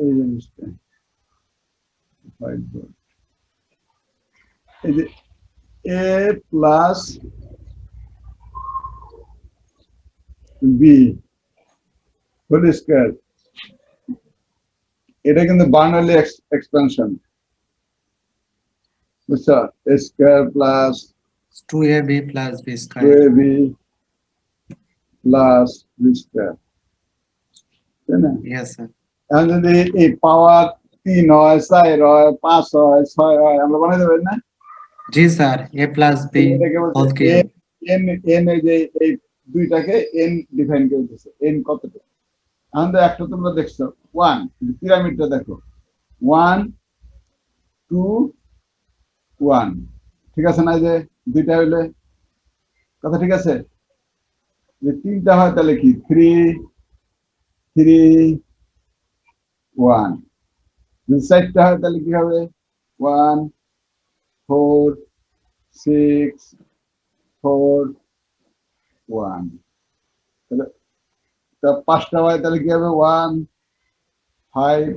এই জিনিসটা white board, এই যে A plus B whole square, এটা কিন্তু বার্নলি এক্সপেনশন, বুঝছো? A square plus 2ab plus b two square. A B plus B square, তাই না? Yes, sir. এখন যদি এই পাওয়ার 3 হয়, 4 হয়, 5 হয়, 6 হয়, আমরা বানাই দেবেন না? জি স্যার, a plus b এটাকে whole বলছে cube. এন, এন এই যে এই দুইটাকে এন ডিফাইন করে দিচ্ছে, এন কতটা। এখন তো একটা তোমরা দেখছো 1, পিরামিডটা দেখো 1 2 1, ঠিক আছে না? এই যে দুইটা হইলে কথা ঠিক আছে, যে তিনটা হয় তাহলে কি 3 3 1, যদি চারটা হয় তাহলে কি হবে 1 4 6 4 1, তাহলে পাঁচটা হয় তাহলে কি হবে 1 5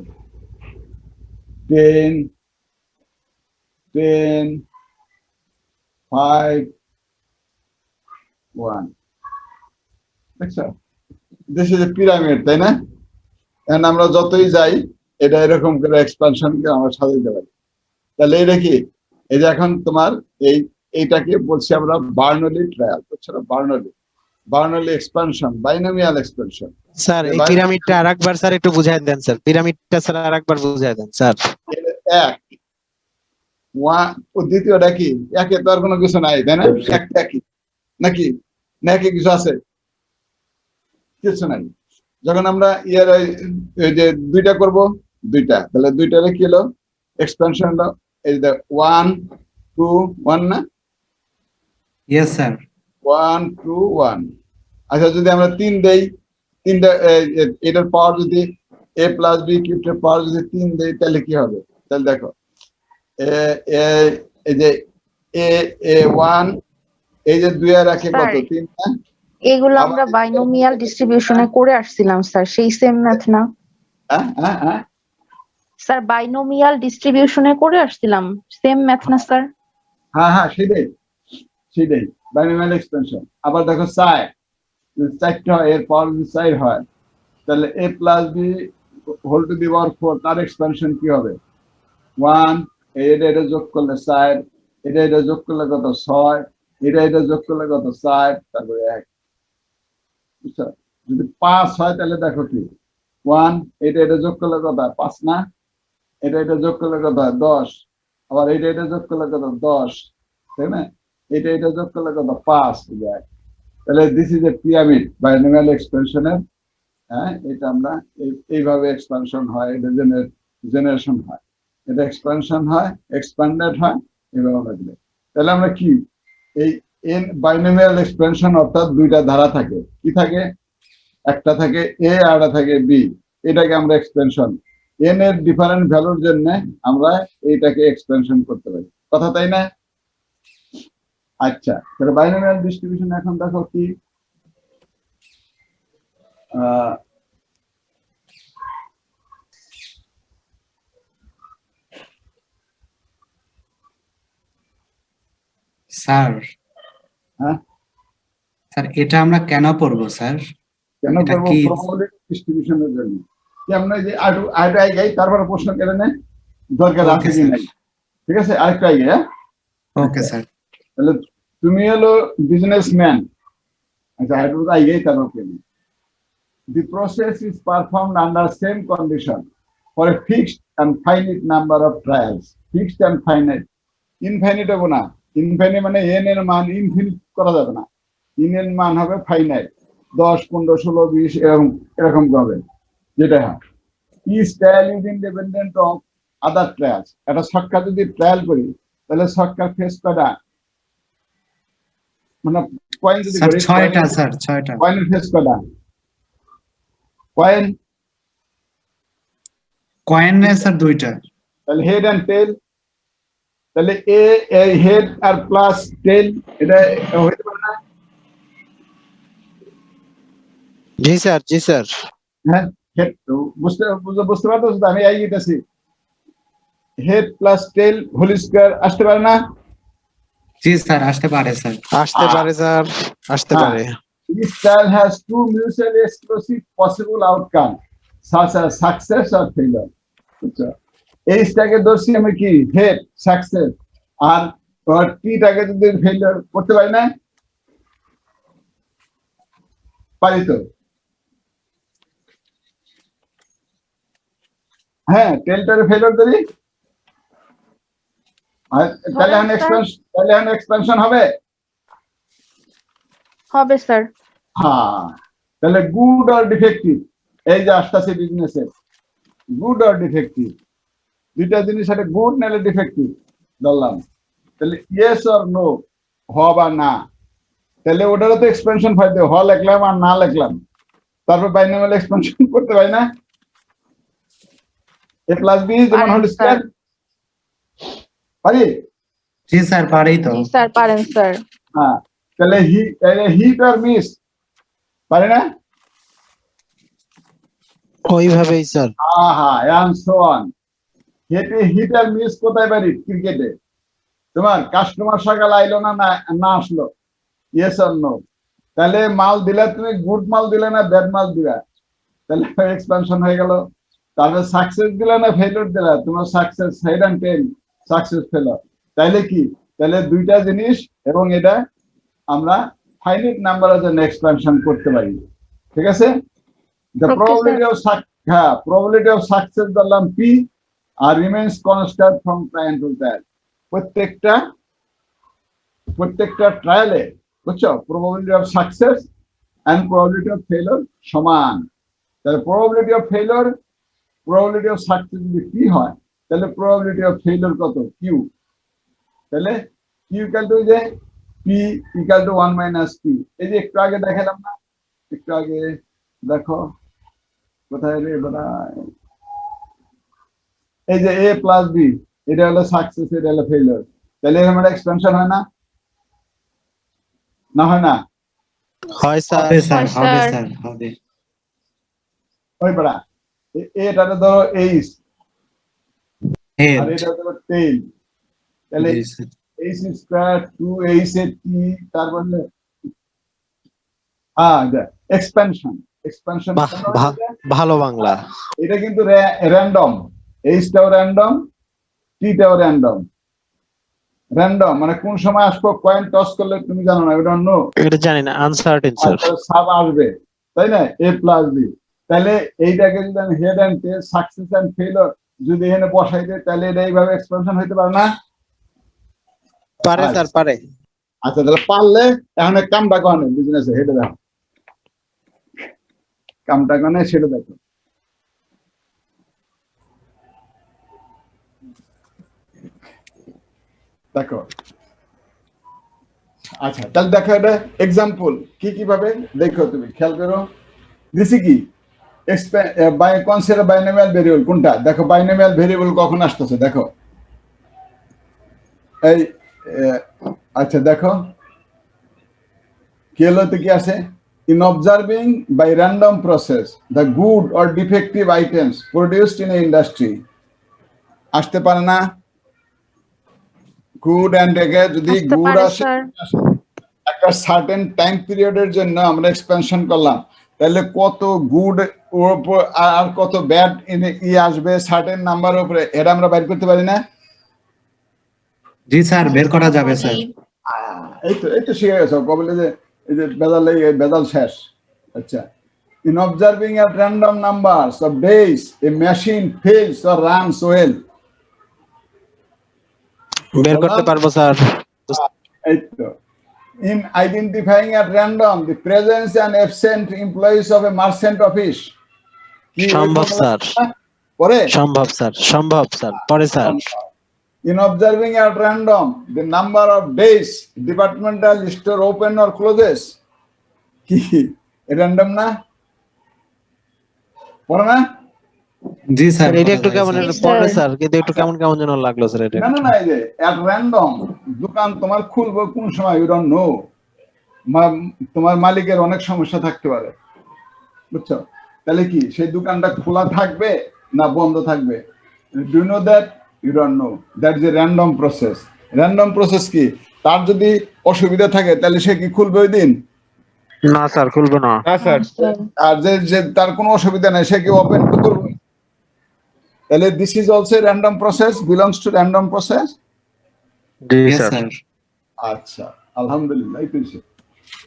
10 10 5 1, দেখছো? দিস ইজ এ পিরামিড, তাই না? এখন আমরা যতই যাই এটা এরকম করে এক্সপানশনকে আমরা সাজাইতে পারি। তাহলে এটা কি, এই যে এখন তোমার এইটাকে বলছি আমরা বার্নলি ট্রায়াল, বুঝছো? Burnley expansion, binomial expansion. Sir এই পিরামিডটা আরেকবার স্যার একটু বুঝাই দেন স্যার, পিরামিডটা স্যার আরেকবার বুঝাই দেন স্যার। এক দ্বিতীয়টা কি, একে তো আর কোনো কিছু নাই, তাই না? একটা একই নাকি, নাকি কিছু আছে? কিছু নাই। যখন আমরা এই যে দুইটা করব, দুইটা, তাহলে দুইটারে কি হলো এক্সপেনশন হলো, এই যে 1 2 1 না? Yes, sir. 1 2 1। আচ্ছা, যদি আমরা 3 দেই, তিনটা এটার পাওয়ার যদি a প্লাস বি কিউবের পাওয়ার যদি 3 দেই তাহলে কি হবে? তাহলে দেখো এই যে এ এ 1, এই যে 2 এর রাখে কত 3 না? এগুলো আমরা বাইনোমিয়াল ডিস্ট্রিবিউশনে করে আসছিলাম স্যার, সেই সেম ম্যাথ না স্যার? বাইনোমিয়াল ডিস্ট্রিবিউশনে করে আসছিলাম, সেম ম্যাথ না স্যার? হ্যাঁ সেটাই বাইনোমিয়াল এক্সপেনশন। আবার দেখো 4, চারটা হয়, এর পাওয়ার যদি 4 হয় তাহলে a plus B whole to the power 4, তার এক্সপেনশন কি হবে 1, এটা যোগ করলে 4, এটা যোগ করলে কত 6, এটা যোগ করলে কত 4, তারপরে 1, বুঝছো? যদি 5 হয় তাহলে দেখো কি 1, এটা যোগ করলে কত 5 না? এটা যোগ করলে কত 10, আবার এটা যোগ করলে কত 10, তাই না? এটা যোগ করলে কত 5 যায়। তাহলে this is a pyramid binomial এক্সপেনশনের। হ্যাঁ, এটা আমরা এইভাবে এক্সপানশন হয়, এটা জেনারেশন হয়, এটা এক্সপানশন হয়, এক্সপ্যান্ডেড হয়, এভাবে লাগবে। তাহলে আমরা কি এই এন বাইনোমিয়াল এক্সপেনশন অর্থাৎ দুইটা ধারা থাকে, কি থাকে? একটা থাকে এ আর একটা থাকে বি, এটাকে আমরা এক্সপেনশন, এন এর ডিফারেন্ট ভ্যালুর জন্য আমরা এইটাকে এক্সপেনশন করতে পারি, কথা তাই না? আচ্ছা, তাহলে বাইনোমিয়াল ডিস্ট্রিবিউশন এখন দেখো কি, স্যার, হ্যাঁ স্যার এটা আমরা কেন পড়বো স্যার? কেন এটা করবো? কি? প্রবাবিলিটি ডিস্ট্রিবিউশনের জন্য। কেমন যে আরেকটু আগে তারপরে প্রশ্ন কেড়ে নেয়, দরকার আছে কি নাই, ঠিক আছে? আরেকটু আগে, হ্যাঁ ওকে স্যার। তাহলে তুমি হলো বিজনেসম্যান, আচ্ছা আরেকটু আগে তারপর কেড়ে। The process is performed under same condition for a fixed and finite number of trials. Fixed and finite, infinite হবে না। ইনফাইনাইট মানে এন এর মান ইনফিনিট করা যাবে না, ইন এর মান হবে ফাইনাইট, 10 15 16 20 এরকম হবে। যেটা হয় each trial is independent of other trials. একটা ছক্কা যদি ট্রায়াল করি তাহলে ছক্কার ফেস কয়টা, মানে কয়েন যদি স্যার 6টা স্যার, 6টা। কয়েনের ফেস কয়টা? কয়েন কয়েনের স্যার 2টা। তাহলে হেড এন্ড টেল, তাহলে এ হেড আর প্লাস টেল, এটা হইতে পারে না? জি স্যার, জি স্যার। হ্যাঁ, হেড বুঝতে বুঝতে পারতো তো? আমি এই গেতেছি had plus tell whole square আসতে পারে না? জি স্যার আসতে পারে স্যার। আসতে পারে স্যার, আসতে হ্যাঁ। পারে। Each style has two mutually exclusive possible outcomes, such as success or failure. বুঝছো? এই স্ট্যাকে ধরছি আমি কি হেড সাকসেস, আর টিটাকে যদি ফেলিয়ার করতে পারি না, পারি তো। হ্যাঁ, টেলটারে ফেলিয়ার করি, আর তাহলে ধরেন স্যার এক্সপেনশন হবে। হবে স্যার। হ্যাঁ, তাহলে গুড আর ডিফেক্টিভ, এই যে আসতেছে বিজনেসে গুড আর ডিফেক্টিভ, দুইটা জিনিস, একটা গুড নাহলে ডিফেক্টিভ ধরলাম। তাহলে ইয়েস অর নো, হ বা না, তাহলে ওটারও তো এক্সপেনশন ফাইতে, হ লিখলাম আর না লিখলাম, তারপর বাইনোমিয়াল এক্সপেনশন করতে পারি না? এ প্লাস বি যেমন পারেন হোল স্কয়ার, স্যার। পারি? জি স্যার পারেই তো। জি স্যার পারেন স্যার। হ্যাঁ, তাহলে হিট আর মিস, পারি না? ওইভাবেই স্যার। হ্যাঁ, এন্ড সো অন। হিট আর মিস কোথায় পারি? ক্রিকেটে তোমার কাস্টমার সকাল আইলো না, না আসলো, ইয়েস অর নো, তাহলে মাল দিলা তুমি, গুড মাল দিলে না ব্যাড মাল দিলা, তাহলে এক্সপেনশন হয়ে গেল। তারপরে সাকসেস দিলা না ফেলিওর দিলা, তোমার success head and tail, success failure, তাইলে কি? তাহলে দুইটা জিনিস, এবং এটা আমরা ফাইনাইট নাম্বারের জন্য এক্সপেনশন করতে পারি, ঠিক আছে? The Okay, probability of probability of success ধরলাম P R remains constant from time to time। প্রত্যেকটা ট্রায়ালে বুঝছো probability of success and probability of failure সমান। তাহলে probability of failure, probability of success যদি P হয়, তাহলে probability of failure কত? Q। তাহলে Q equal to যে P equal to 1 minus P। এই যে একটু আগে দেখালাম না, একটু আগে দেখো কোথায় রে বড়া, এই যে a প্লাস বি, এটা হলো সাকসেস, এটা হলো ফেলিওর, তাহলে এর মানে এক্সপেনশন হয় না? না হয় না? হয় স্যার। হবে স্যার, হয় হবে স্যার। স্যার, হবে। ওই পড়া এটাতে ধরো এইচ হেড। আর এটা ধরো টেইল, তাহলে জি স্যার। এইচ স্কয়ার 2h এর টি, তারপরে এক্সপেনশন। এক্সপেনশন বাহ, ভালো বাংলা। এটা কিন্তু র্যান্ডম, এইচটাও র্যান্ডম, টিটাও র্যান্ডম। র্যান্ডম মানে কোন সময় আসবো, কয়েন টস করলে তুমি জানো না, এটা অন্য এটা জানি না, আনসার্টেন স্যার। সাব আসবে, তাই না? এ প্লাস বি, তাহলে এইটাকে যদি আমি head and tail, success and failure যদি এখানে বসাই দিই, তাহলে এটা এইভাবে এক্সপেনশন হইতে পারে না? পারে স্যার, পারে। আচ্ছা, তাহলে পারলে এখন এক কামটা কনে বিজনেসে হেঁটে দেখো, কামটা কনে সেটা দেখো। দেখো, আচ্ছা তাহলে দেখো, এটা এক্সাম্পল কি কিভাবে দেখো, তুমি খেয়াল করো। দিছি কি কনসিডার বাইনোমিয়াল ভেরিয়েবল, কোনটা দেখো, বাইনোমিয়াল ভেরিয়েবল কখন আসতেছে দেখো, এই আচ্ছা দেখো কি হলো, কি আছে, in observing by random process the good or defective items produced in a industry, আসতে পারে না? গুড এন্ড যদি আসতে গুড পারে আসে, স্যার। একটা সার্টেন টাইম পিরিয়ডের জন্য আমরা এক্সপেনশন করলাম, তাহলে কত গুড আর কত ব্যাড আসবে সার্টেন নাম্বার উপরে, এটা আমরা বাইর করতে পারি না? জি স্যার বের করা যাবে স্যার। এই তো শিখে গেছো, কবলে যে এই যে বেদাল শেষ। আচ্ছা, in observing at random numbers of days a machine fails or runs well, বের করতে পারবো স্যার। এই তো in identifying at random the presence and absent employees of a merchant office, কি সম্ভব স্যার, পরে সম্ভব স্যার, সম্ভব স্যার, পরে sir. in observing at random the number of days departmental store open or closes, কি random না? পড়ে না? জি স্যার স্যার এটা একটু কেমন জি, পরে স্যার। স্যার, কিন্তু একটু কেমন কেমন যেন লাগলো স্যার এটা। না, এই যে at random দোকান তোমার খুলবো কোন সময়, ইউ ডোন্ট নো, তোমার মালিকের অনেক সমস্যা থাকতে পারে, বুঝছো? তাহলে কি সেই দোকানটা খোলা থাকবে না বন্ধ থাকবে? Do know that? You don't know. That is a random process. Random process কি? তার যদি অসুবিধা থাকে তাহলে সে কি খুলবে ওই দিন? না স্যার খুলবো না। না স্যার। আর যে যে তার কোনো অসুবিধা নাই সে কি ওপেন তো করবে? তাহলে this is also random process, belongs to random process. G Yes, sir. sir. আচ্ছা, আলহামদুলিল্লাহ।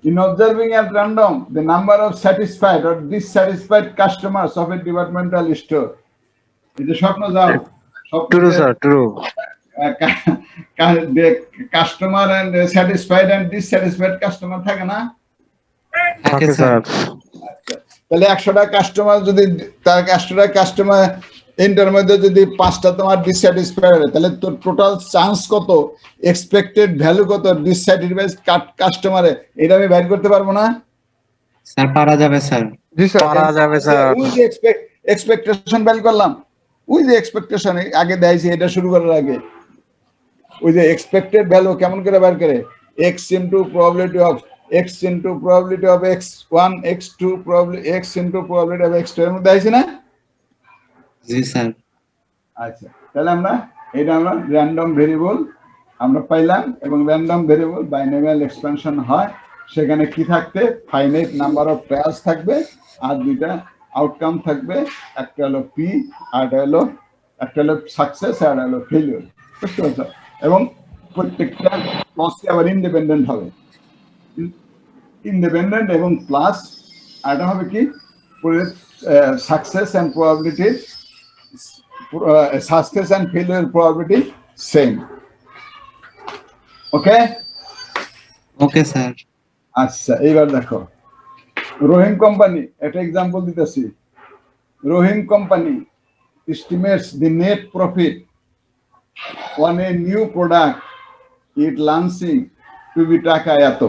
In observing at random the number of satisfied or dissatisfied customers of a departmental store. এটা স্বপ্ন যাও। True sir, true. Customer and satisfied and dissatisfied customer থাকে না? Okay Okay, sir. sir. তাহলে 100টা customer যদি তার 100টা কাস্টমার এন্টার মধ্যে যদি 5টা তোমার ডিসস্যাটিসফাইড হয় তাহলে তোর টোটাল চান্স কত, এক্সপেক্টেড ভ্যালু কত ডিসস্যাটিসফাইড কাস্টমারে, এটা আমি বাইর করতে পারবো না? Sir, পারা যাবে স্যার। জি স্যার। পারা যাবে স্যার। ওই যে এক্সপেকটেশন বের করলাম, ওই যে এক্সপেকটেশন আগে দেয়ছি এটা শুরু করার আগে, ওই যে এক্সপেক্টেড ভ্যালু কেমন করে বের করে? x into probability of x into probability of x1 x2 probability x into probability of x2 এর মধ্যে আছে না? জি স্যার। আচ্ছা, তাহলে আমরা র্যান্ডম ভেরিয়েবল আমরা পাইলাম, এবং র্যান্ডম ভেরিয়েবল বাইনোমিয়াল এক্সপেনশন হয়। সেখানে কি থাকবে? ফাইনাইট নাম্বার অফ ট্রায়ালস থাকবে আর দুইটা আউটকাম থাকবে, একটা হলো পি আর একটা হলো সাকসেস আর হলো ফেলিওর। বুঝতে পারছো? এবং প্রত্যেকটা ক্লসই আবার ইন্ডিপেন্ডেন্ট হবে, ইন্ডিপেন্ডেন্ট এবং প্লাস আরটা হবে কি success and probability, success and failure probability same. Okay? Okay sir. আচ্ছা, এইবার দেখো রহিম কোম্পানি, একটা এক্সাম্পল দিতেছি। রহিম company estimates the net profit on a new product it launching to be টাকা এত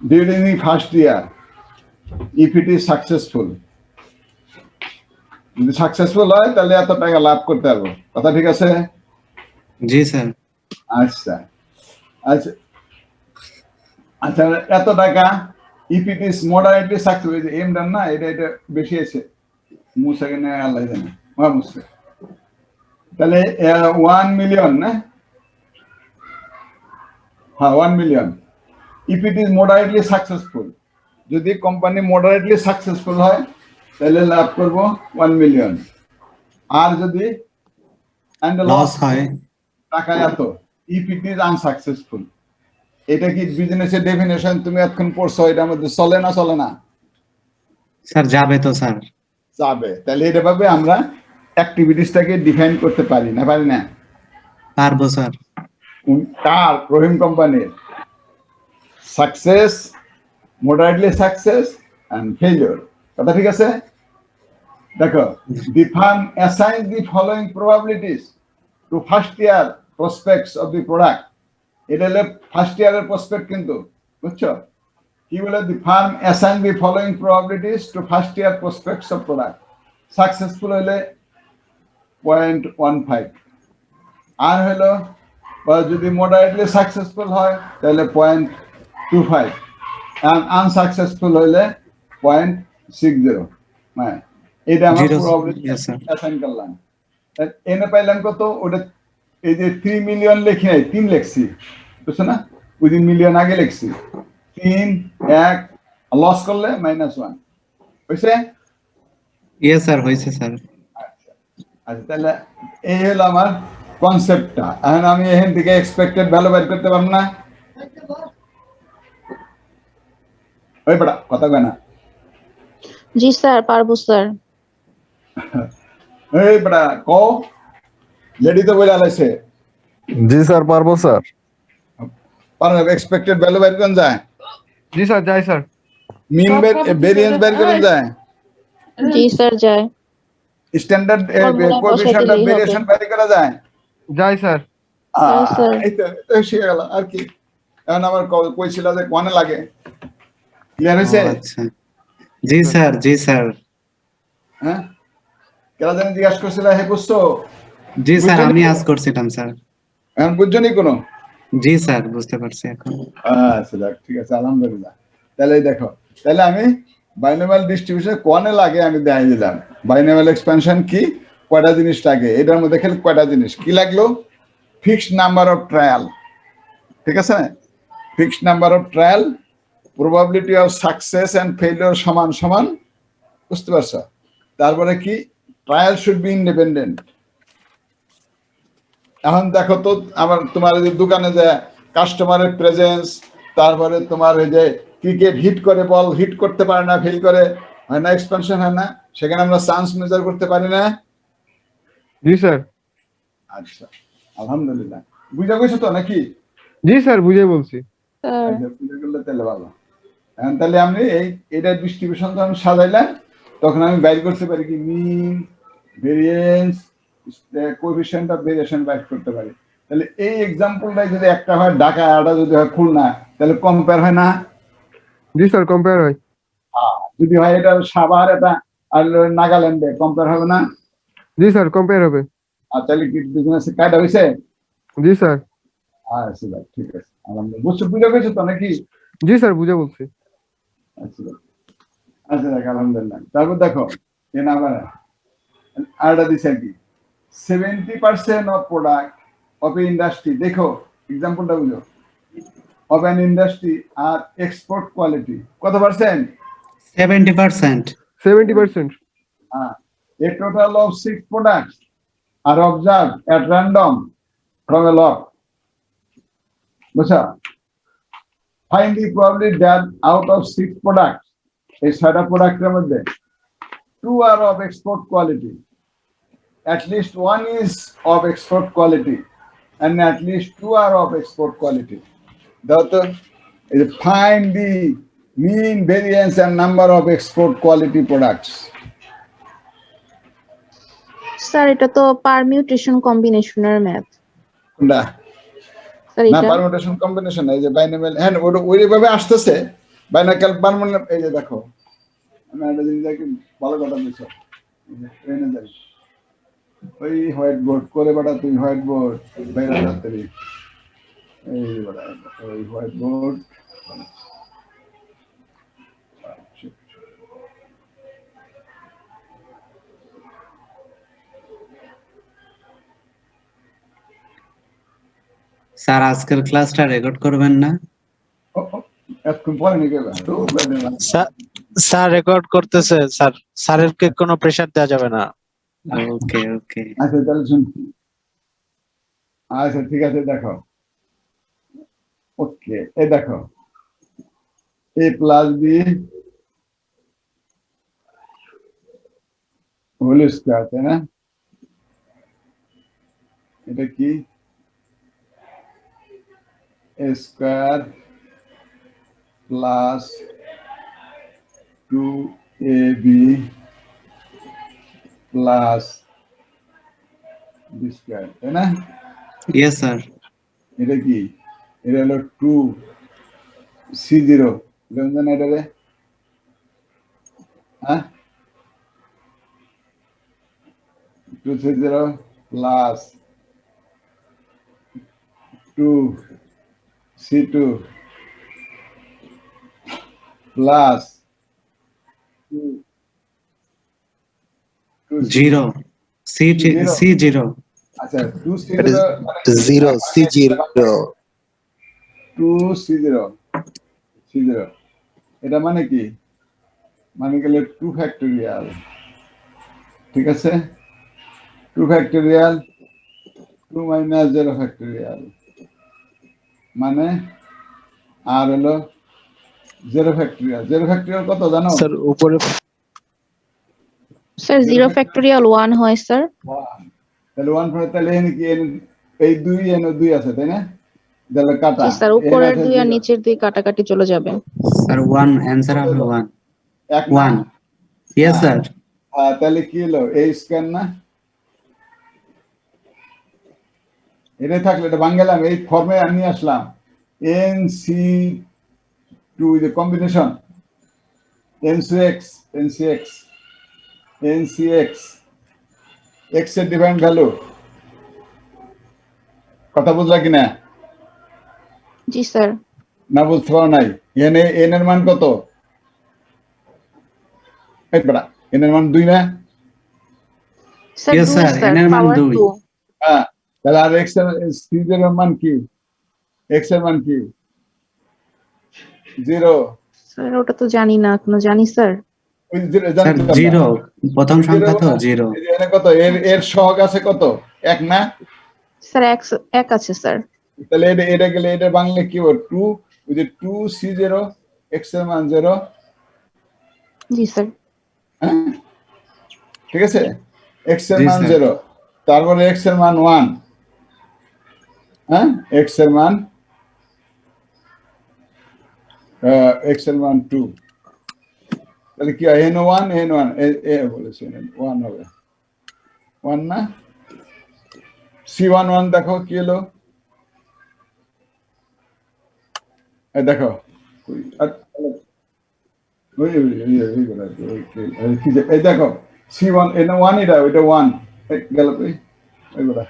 during the first year if it is successful. যদি successful হয় তাহলে এত টাকা লাভ করতে পারবো। কথা ঠিক আছে? জি স্যার। আচ্ছা আচ্ছা আচ্ছা, এত টাকা if it is moderately successful, am done না, এটা বেশি আছে, মুসা কেন আল্লাহ জানে, মুসা। তাহলে 1 মিলিয়ন না? হ্যাঁ, 1 million. if it is moderately successful, যদি কোম্পানি moderately successful হয় তাহলে লাভ করব 1 মিলিয়ন। আর যদি লস হয় টাকা এত if it is unsuccessful, এটা কি বিজনেসের ডেফিনেশন তুমি এখন পড়ছো, এটার মধ্যে চলে না চলে না? স্যার, যাবে তো স্যার। যাবে। তাহলে এটা ভাবে আমরা অ্যাক্টিভিটিসটাকে ডিফাইন করতে পারি না? পারি না? পারবো স্যার। কার? রহিম কোম্পানির success, moderately success and failure. কথা ঠিক আছে? দেখো, the firm assign the following probabilities to first year prospects of the product. এটা হলো ফার্স্ট ইয়ারের প্রসপেক্ট, কিন্তু বুঝছো কি বলে? The firm assign the following probabilities to first year prospects of product. Successful হলে 0.15, আর হলো বা যদি মডারেটলি সাকসেসফুল হয় তাহলে 0.25, আর আনসাকসেসফুল হলে 0.60। হ্যাঁ, এটা আমরা Zero, probability yes, sir. Assign করলাম। এনে পাইলাম কত? ওটা এই যে 3 মিলিয়ন লিখি নাই, 3 লিখছি, বুঝছো না? ওই যে মিলিয়ন আগে লিখছি 3 1, লস করলে -1 হইছে? ইয়েস স্যার, হয়েছে স্যার। আচ্ছা, তাহলে এই হলো আমার কনসেপ্টটা। এখন আমি এখান থেকে এক্সপেক্টেড ভ্যালু বের করতে পারবো না? ওই পড়া কথা কয় না। জি স্যার, পারবো স্যার। এই পড়া কো লেডি তো বলে আলাইছে, জি স্যার, পারবো স্যার। পারো এক্সপেক্টেড ভ্যালু বের কোন যায়, জি স্যার, যাই স্যার। মিন ভেরিয়েন্স বের কোন যায়, জি স্যার, যায়। স্ট্যান্ডার্ড কোএফিশিয়েন্ট অফ ভেরিয়েশন বের করা যায়। যাই স্যার। স্যার। এই তো শিখে গেল আর কি। এখন আমার কইছিল যে কোনে লাগে, ক্লিয়ার হইছে? ও, আচ্ছা। জি স্যার, জি স্যার। হ্যাঁ, কেলা জানি জিজ্ঞাসা করছিল, হে বুঝছো? জি স্যার, আমি আজ করছিলাম স্যার। এখন বুঝছো নি কোনো? জি স্যার, বুঝতে পারছি এখন। আচ্ছা, ঠিক আছে, আলহামদুলিল্লাহ। তাহলে দেখো, তাহলে আমি বাইনোমিয়াল ডিস্ট্রিবিউশন কোনে লাগে আমি দেখাই দিলাম। বাইনোমিয়াল এক্সপেনশন কি, কয়টা জিনিস লাগে এটার মধ্যে, খেলে কয়টা জিনিস কি লাগলো, ফিক্সড নাম্বার অফ ট্রায়াল, ঠিক আছে, fixed number of trial, probability of success and failure সমান সমান, বুঝতে পারছো? তারপরে কি, ট্রায়াল শুড বি ইন্ডিপেন্ডেন্ট। এখন দেখো তো, আমার তোমার এই যে দোকানে যে কাস্টমারের প্রেজেন্স, তারপরে তোমার এই যে ক্রিকেট হিট করে, বল হিট করতে পারে না, ফেল করে, হয় না, এক্সপেনশন হয় না, সেখানে আমরা চান্স মেজার করতে পারি না। জি স্যার। আচ্ছা, আলহামদুলিল্লাহ, বুঝা গেছো তো নাকি? জি স্যার, বুঝে বলছি। স্যার আচ্ছা, বুঝে গেলে তাহলে ভালো। এখন তাহলে আমি এটা ডিস্ট্রিবিউশন যখন সাজাইলাম, তখন আমি বাইর করতে পারি কি, মিন, ভেরিয়েন্স, কোএফিসিয়েন্ট অফ ভেরিয়েশন বাইর করতে পারি। তাহলে এই এক্সাম্পলটাই যদি একটা হয় ঢাকা, আরটা যদি হয় খুলনা, তাহলে কম্পেয়ার হয় না? জি স্যার, কম্পেয়ার হয়। যদি হয় এটা সাভার, এটা আর নাগাল্যান্ডে, কম্পেয়ার হবে না? জি স্যার, কম্পেয়ার হবে। আর তাহলে কি বিজনেস কাটা হয়েছে? জি স্যার। আচ্ছা ভাই, ঠিক আছে, আলহামদুলিল্লাহ, বুঝছো, বুঝে গেছো তো নাকি? জি স্যার, বুঝে বলছি। আচ্ছা আচ্ছা, দেখ, আলহামদুলিল্লাহ। তারপর দেখো এ নাম্বার আরটা দিছে আর কি, 70% of product of a industry, দেখো এক্সাম্পলটা বুঝো, অফ অ্যান ইন্ডাস্ট্রি আর এক্সপোর্ট কোয়ালিটি, কত percent? 70%. 70%। A total of 6 products are observed at random from a lot. বুঝছো? Find the probability that out of 6 products, এই 6টা প্রোডাক্টের মধ্যে 2 are of export quality, at least one is of export quality, and at least 2 are of export quality. Find the mean variance and number of export quality products. Sir এটা তো permutation কম্বিনেশনের math. কোনটা? Sir না, এটা permutation combination, এই যে binomial, হ্যাঁ ওটা ওইভাবে আসতেছে। বাইনোমিয়াল পারমুটেশন, এই যে দেখো, আমি একটা জিনিস দেখি, ভালো কথা বলছো, ট্রেনে যাই, ওই হোয়াইট বোর্ড করে বেটা, তুই হোয়াইট বোর্ড বাইরে তাড়াতাড়ি, এই বেটা, ওই হোয়াইট বোর্ড, স্যার আজকের ক্লাসটা রেকর্ড করবেন না? এতক্ষণ পরে নিয়ে গেবে তো স্যার রেকর্ড করতেছে স্যার, স্যারেরকে কোনো প্রেসার দেওয়া যাবে না। ওকে ওকে। আচ্ছা তাহলে শুনছি। আচ্ছা ঠিক আছে, দেখো, ওকে, এই দেখো, a plus B whole square, তাই না? এটা কি, a square plus 2ab plus B square, তাই না? Yes sir. এটা কি, এটা হলো 2c0, জানেন এটা রে? হ্যাঁ, 2c0 plus 2c2 plus 0 C0। আচ্ছা, 2c0 zero C zero 2c0 c0, এটা মানে কি, মানে গেলে 2 ফ্যাক্টোরিয়াল, ঠিক আছে, 2 ফ্যাক্টোরিয়াল 2 মাইনাস 0 ফ্যাক্টোরিয়াল, মানে আর হলো 0 ফ্যাক্টোরিয়াল। 0 ফ্যাক্টোরিয়াল কত জানো? স্যার উপরে স্যার 0 ফ্যাক্টোরিয়াল 1 হয় স্যার। 1, তাহলে 1 পরে, তাহলে এখানে কি, এই 2 এনে 2 আছে, তাই না? তাহলে কাটা, জি স্যার, উপরের 2 আর নিচের 2 কাটাকাটি চলে যাবে। স্যার 1 অ্যানসার হবে 1। 1 ইয়েস স্যার। তাহলে কি হলো, এই স্কয়ার না, এটা থাকলে এটা বাঙ্গালাম, এই ফর্মে আমি আসলাম, NC2 the combination NCX x এর ডিফারেন্ট ভ্যালু, কথা বুঝলা কিনা? জি স্যার। না বুঝতে পারো নাই? এন এর মান কত? এই বেটা n এর মান 2 না? Sir Yes, 2 sir, sir n এর মান পাওয়ার 2 2 হ্যাঁ, তাহলে আর x এর c0 এর মান কি? x এর মান কি? 0। স্যার ওটা তো জানি না এখনো, জানি স্যার। ওই 0 স্যার জানতে পারলাম। 0 প্রথম সংখ্যা তো 0 এই যে এখানে কত এর সহগ আছে কত? 1 না? স্যার এক আছে স্যার। তাহলে এটা গেলে এটা বাংলা কি হবে? 2, ওই যে 2c0 x এর মান 0। জি স্যার। হ্যাঁ, ঠিক আছে, x এর জি মান স্যার 0, তারপরে x এর মান 1। হ্যাঁ, x এর মান 2, তাহলে কি হয়? n1 এ বলেছে 1 হবে 1 না? c11 দেখো কি হলো, এই দেখো এই দেখো c1 n1 এটা ওইটা 1 গেল এইগুলা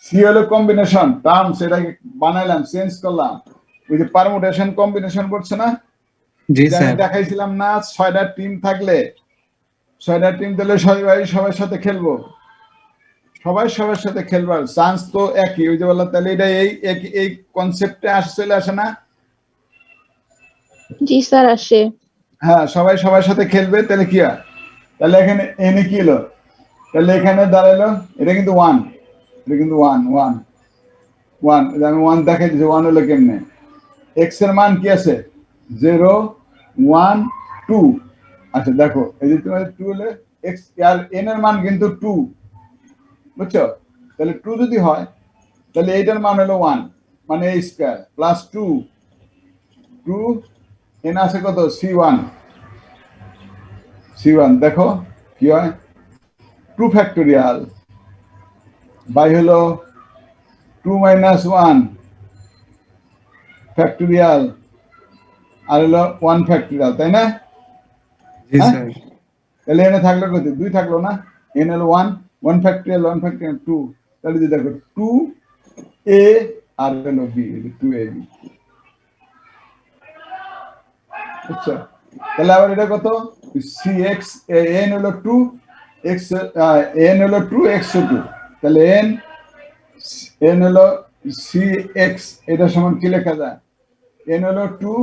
সি হলো কম্বিনেশন টার্ম, সেটাকে বানাইলাম, চেঞ্জ করলাম। ওই যে পারমুটেশন কম্বিনেশন করছে না, জি যে আমি স্যার দেখাইছিলাম না, 6টা টিম থাকলে 6টা টিম তাহলে সবার সাথে খেলবো, সবার সাথে খেলবার চান্স তো একই। ওই যে বললাম, তাহলে এটা এই কনসেপ্টে চলে আসে না? জি স্যার আসে। হ্যাঁ, সবার সাথে খেলবে, তাহলে কি হয়? তাহলে এখানে এনে কি হলো? তাহলে এখানে দাঁড়ালো, এটা কিন্তু 1, এটা কিন্তু 1 1 1, আমি 1 দেখাই দিচ্ছি। 1 হলো কেমনে? x এর মান কি আছে? 0 1 2। আচ্ছা দেখো, এই যে তোমার 2 হলে x আর n এর মান কিন্তু 2, বুঝছো? তাহলে 2 যদি হয়, তাহলে এইটার মান হলো 1, মানে a স্কয়ার প্লাস 2 n আছে কত? c1 দেখো কি হয়? 2 ফ্যাক্টোরিয়াল বাই হলো 2 মাইনাস 1 ফ্যাক্টোরিয়াল আর হলো 1 ফ্যাক্টোরিয়াল, তাই না? জি হ্যাঁ, স্যার তাহলে এনে থাকলো কত? 2 থাকলো না? n হলো 1 ফ্যাক্টোরিয়াল 2, তাহলে যে দেখো 2a আর হলো b, 2ab, আচ্ছা। তাহলে আবার এটা কত? cx n হলো 2 x n হলো 2 x 2, তাহলে n হলো cx, এটা সমান কি লেখা যায়? n হলো 2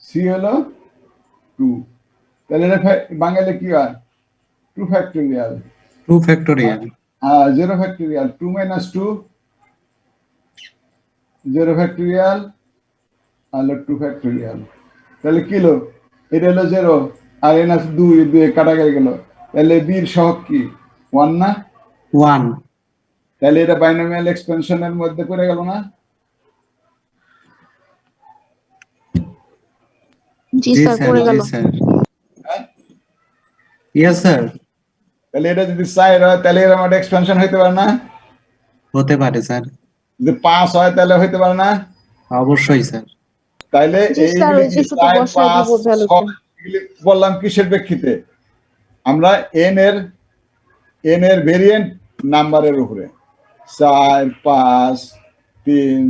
c হলো 2, তাহলে এটা বাঙালি কি হয়? 2 factorial 2 factorial 0 factorial 2 minus 2 0 factorial আর 2 ফ্যাক্টোরিয়াল, তাহলে কি হলো? এটা হলো 0 আর n আছে 2, 2 কাটা গেল, তাহলে b এর সহগ কি? 1 না? 1 তাহলে এটা বাইনোমিয়াল এক্সপেনশনের মধ্যে পড়ে গেল না? জি জি স্যার স্যার পড়ে জি গেল। স্যার হ্যাঁ, ইয়েস স্যার তাহলে এটা যদি 4 হয়, তাহলে এর আমার এক্সপেনশন হইতে পারে না? হতে পারে স্যার যদি 5 হয়, তাহলে হইতে পারে না? অবশ্যই স্যার তাইলে জি স্যার এইগুলি ওই কি যে শুধু 4 বসায় 5 দিব ভ্যালুতে। 6 এগুলি বললাম কিসের প্রেক্ষিতে? আমরা n এর ভেরিয়েন্ট নাম্বারের উপরে 4 5 3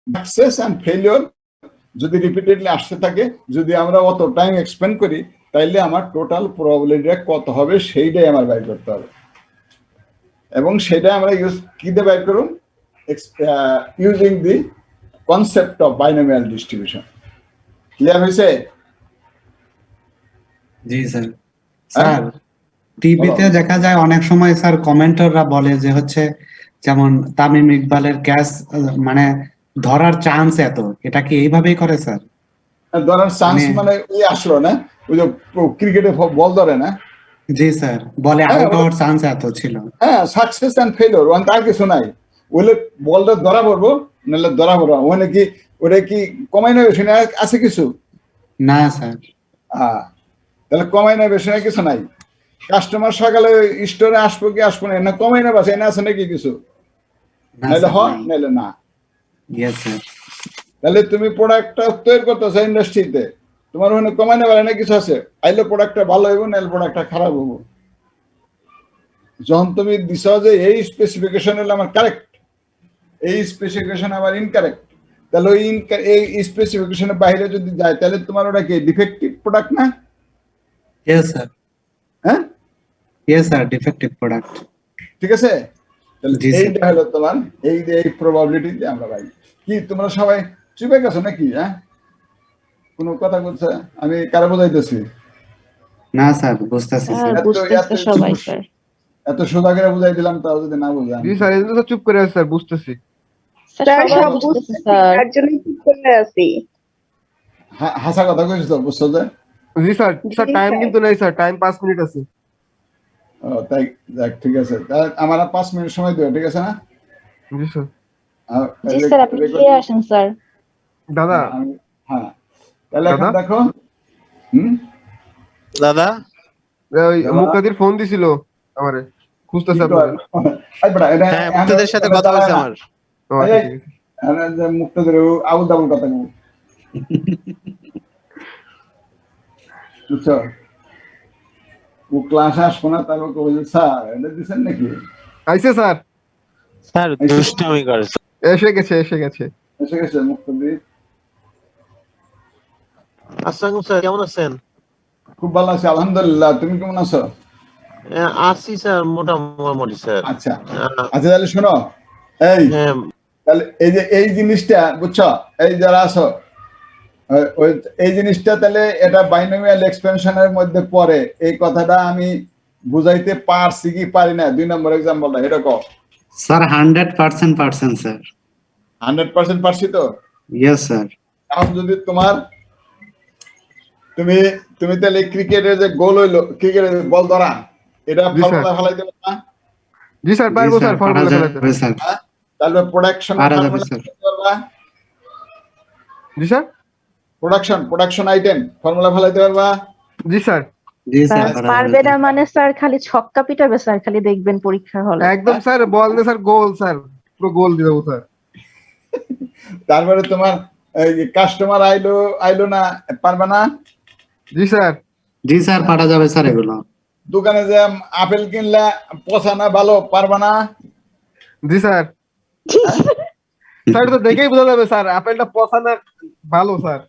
সাকসেস এন্ড ফেলিওর যদি রিপিটেডলি আসতে থাকে, যদি আমরা অত টাইম এক্সপেন্ড করি, তাইলে আমার টোটাল প্রবাবিলিটি কত হবে সেইটাই আমার বাইর করতে হবে। এবং সেটা আমরা কি দিয়ে বাইর করুন? Using the concept of binomial distribution. Clear হয়েছে? জি স্যার হ্যাঁ, স্যার টিভিতে বলো। দেখা যায় অনেক সময় স্যার কমেন্টররা বলে যে হচ্ছে যেমন তামিম ইকবালের ক্যাচ মানে ধরার চান্স এত, এটা কি এইভাবেই করে স্যার? ধরার চান্স মানে মানে ওই আসলো না, ওই যে ক্রিকেটে বল ধরে না? জি স্যার বলে হ্যাঁ, আউট হওয়ার চান্স এত ছিল। হ্যাঁ, সাকসেস এন্ড ফেলিওর ওখানে তার কিছু নাই। ওইলে বলটা ধরা পড়বো, নাহলে ধরা পড়বো, ওখানে কি ওটা কি কমাই নেবে শুনে আছে কিছু? না স্যার তাহলে কমাই নেবে শুনে কিছু নাই। কাস্টমার সকালে স্টোরে আসবো কি আসবো না, কমাই নেবে আছে, এনে আছে নাকি কিছু? না নাইলে স্যার হয়, নাই। নাইলে না। ইয়েস স্যার তাহলে তুমি প্রোডাক্টটা তৈরি করতেছো ইন্ডাস্ট্রিতে, তোমার ওখানে কমাইতে পারে না কিছু আছে, আইলে প্রোডাক্টটা ভালো হইব না, প্রোডাক্টটা খারাপ হইব। যখন তুমি দিছ যে এই স্পেসিফিকেশন হলো আমার কারেক্ট, এই স্পেসিফিকেশন আমার ইনকারেক্ট, তাহলে ওই এই স্পেসিফিকেশনের বাইরে যদি যায় তাহলে তোমার ওটা কি ডিফেক্টিভ প্রোডাক্ট না? ইয়েস স্যার, হ্যাঁ, ইয়েস স্যার, ডিফেক্টিভ প্রোডাক্ট। ঠিক আছে। তাহলে জি, স্যার। এইটা হলো তোমার এই প্রবাবিলিটি আমরা পাই। কি তোমরা সবাই চুপে গেছো নাকি? হ্যাঁ, কোনো কথা বলছে? আমি কারে বোঝাইতেছি? না স্যার, বুঝতেছি স্যার। বুঝতেছে সবাই স্যার। এত সোজা করে বুঝাই দিলাম, তাও যদি না বোঝান। জি স্যার, এই জন্য তো চুপ করে আছে স্যার, বুঝতেছি। স্যার স্যার সবাই সব বুঝতেছে বুঝতেছি, স্যার। তার জন্যই ঠিক করে আছি। হাসা কথা কইছো তো, বুঝছো যে? জি স্যার, স্যার জি, টাইম স্যার। কিন্তু নাই স্যার, টাইম 5 মিনিট আছে। ও তাই, যাক ঠিক আছে। তাহলে আমার আর 5 মিনিট সময় দিও, ঠিক আছে না? জি স্যার। আর জি স্যার, আপনি খেয়ে আসেন স্যার। দাদা, হ্যাঁ, তাহলে এখন দাদা? দেখো। হুম, দাদা ওই দাদা? মুক্তাদির ফোন দিছিল আমারে, খুঁজতেছে কি আপনাদের। কর? এই বেটা, এটা হ্যাঁ, মুক্তাদের সাথে কথা বলছে আমার। ও আচ্ছা, ঠিক আছে। মুক্ত ধরে আবুল তাবুল কথা বলবো, বুঝছো? ও ক্লাসে আসবো না, তারপর কবে যে স্যার এটা দিচ্ছেন নাকি? আইছে স্যার, স্যার দুষ্টামি করে। এসে গেছে, এসে গেছে। এসে গেছে মুক্তদি। আসসালামু স্যার, কেমন আছেন? খুব ভালো আছি আলহামদুলিল্লাহ, তুমি কেমন আছো? আছি স্যার, মোটামুটি স্যার। আচ্ছা আহ, আচ্ছা, তাহলে শোনো, এই হ্যাঁ, তাহলে এই যে এই জিনিসটা বুঝছো, এই যারা আছো, এই জিনিসটা তাহলে এটা বাইনোমিয়াল এক্সপেনশনের মধ্যে পড়ে, এই কথাটা আমি বুঝাইতে পারছি কি পারি না? 2 নম্বর এক্সাম্পলটা এটা কও। স্যার 100% পারছেন স্যার। 100% পারছি তো? Yes sir. এখন যদি তোমার তুমি তুমি তাহলে ক্রিকেটের যে গোল হইলো, ক্রিকেটের বল ধরা, এটা জি, স্যার। ফর্মুলা ফেলাই দেবে না? জি স্যার, জি পারবো স্যার, স্যার, পারা ফর্মুলা যাবে ফেলাতে। স্যার। হ্যাঁ, তাহলে প্রোডাকশন পারা যাবে স্যার। জি স্যার, প্রোডাকশন আইটেম ফর্মুলা ফেলাইতে পারবা? জি স্যার, জি স্যার, স্যার পারা পারবে যাবে না মানে স্যার খালি ছক্কা পিটাবে স্যার, খালি দেখবেন পরীক্ষার হলে। একদম স্যার, বল দে স্যার, গোল স্যার, পুরো গোল দিয়ে দেবো স্যার। তারপরে তোমার কাস্টমার আইলো আইলো না, পারবা না? জি স্যার, জি স্যার, পারা যাবে স্যার এগুলো। দোকানে যে আপেল কিনলা পচা না ভালো, পারবা না? জি স্যার। স্যার তো দেখেই বোঝা যাবে স্যার, আপেলটা পচা না ভালো স্যার।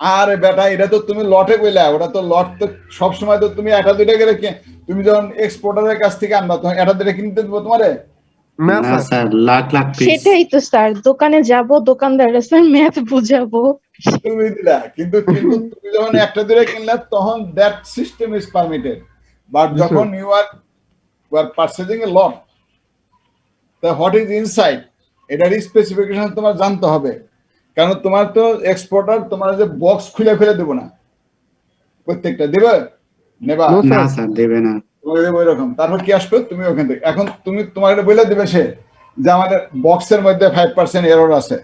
আরে বেটা, এটা তো তুমি লটে কইলা, ওটা তো লট তো সবসময় তো তুমি একটা দুইটা করে তুমি যখন এক্সপোর্টারের কাছ থেকে আনবা তখন একটা দুইটা কিনতে দেবো তোমারে? না না sir, sir, lakh lakh piece. সেটাই তো স্যার, দোকানে যাব, দোকানদারের স্যার ম্যাথ বুঝাবো। তুমি দিলা, কিন্তু কিন্তু তুমি যখন একটা দুইটা কিনলা তখন that system is permitted, but জি, যখন you are purchasing a lot, তা হোয়াট ইজ ইনসাইড এটার স্পেসিফিকেশন তোমার জানতে হবে। কারণ তোমার তো এক্সপোর্টার তোমার যে বক্স খুলে খুলে দেবো না, প্রত্যেকটা দেবে নেবা, No, না স্যার। স্যার, দেবে না। তোমাকে দেবো এরকম। তারপর কি আসবে, তুমি ওখান থেকে এখন তুমি তোমার এটা বলে দেবে সে যে আমাদের বক্সের মধ্যে 5% এরর আছে,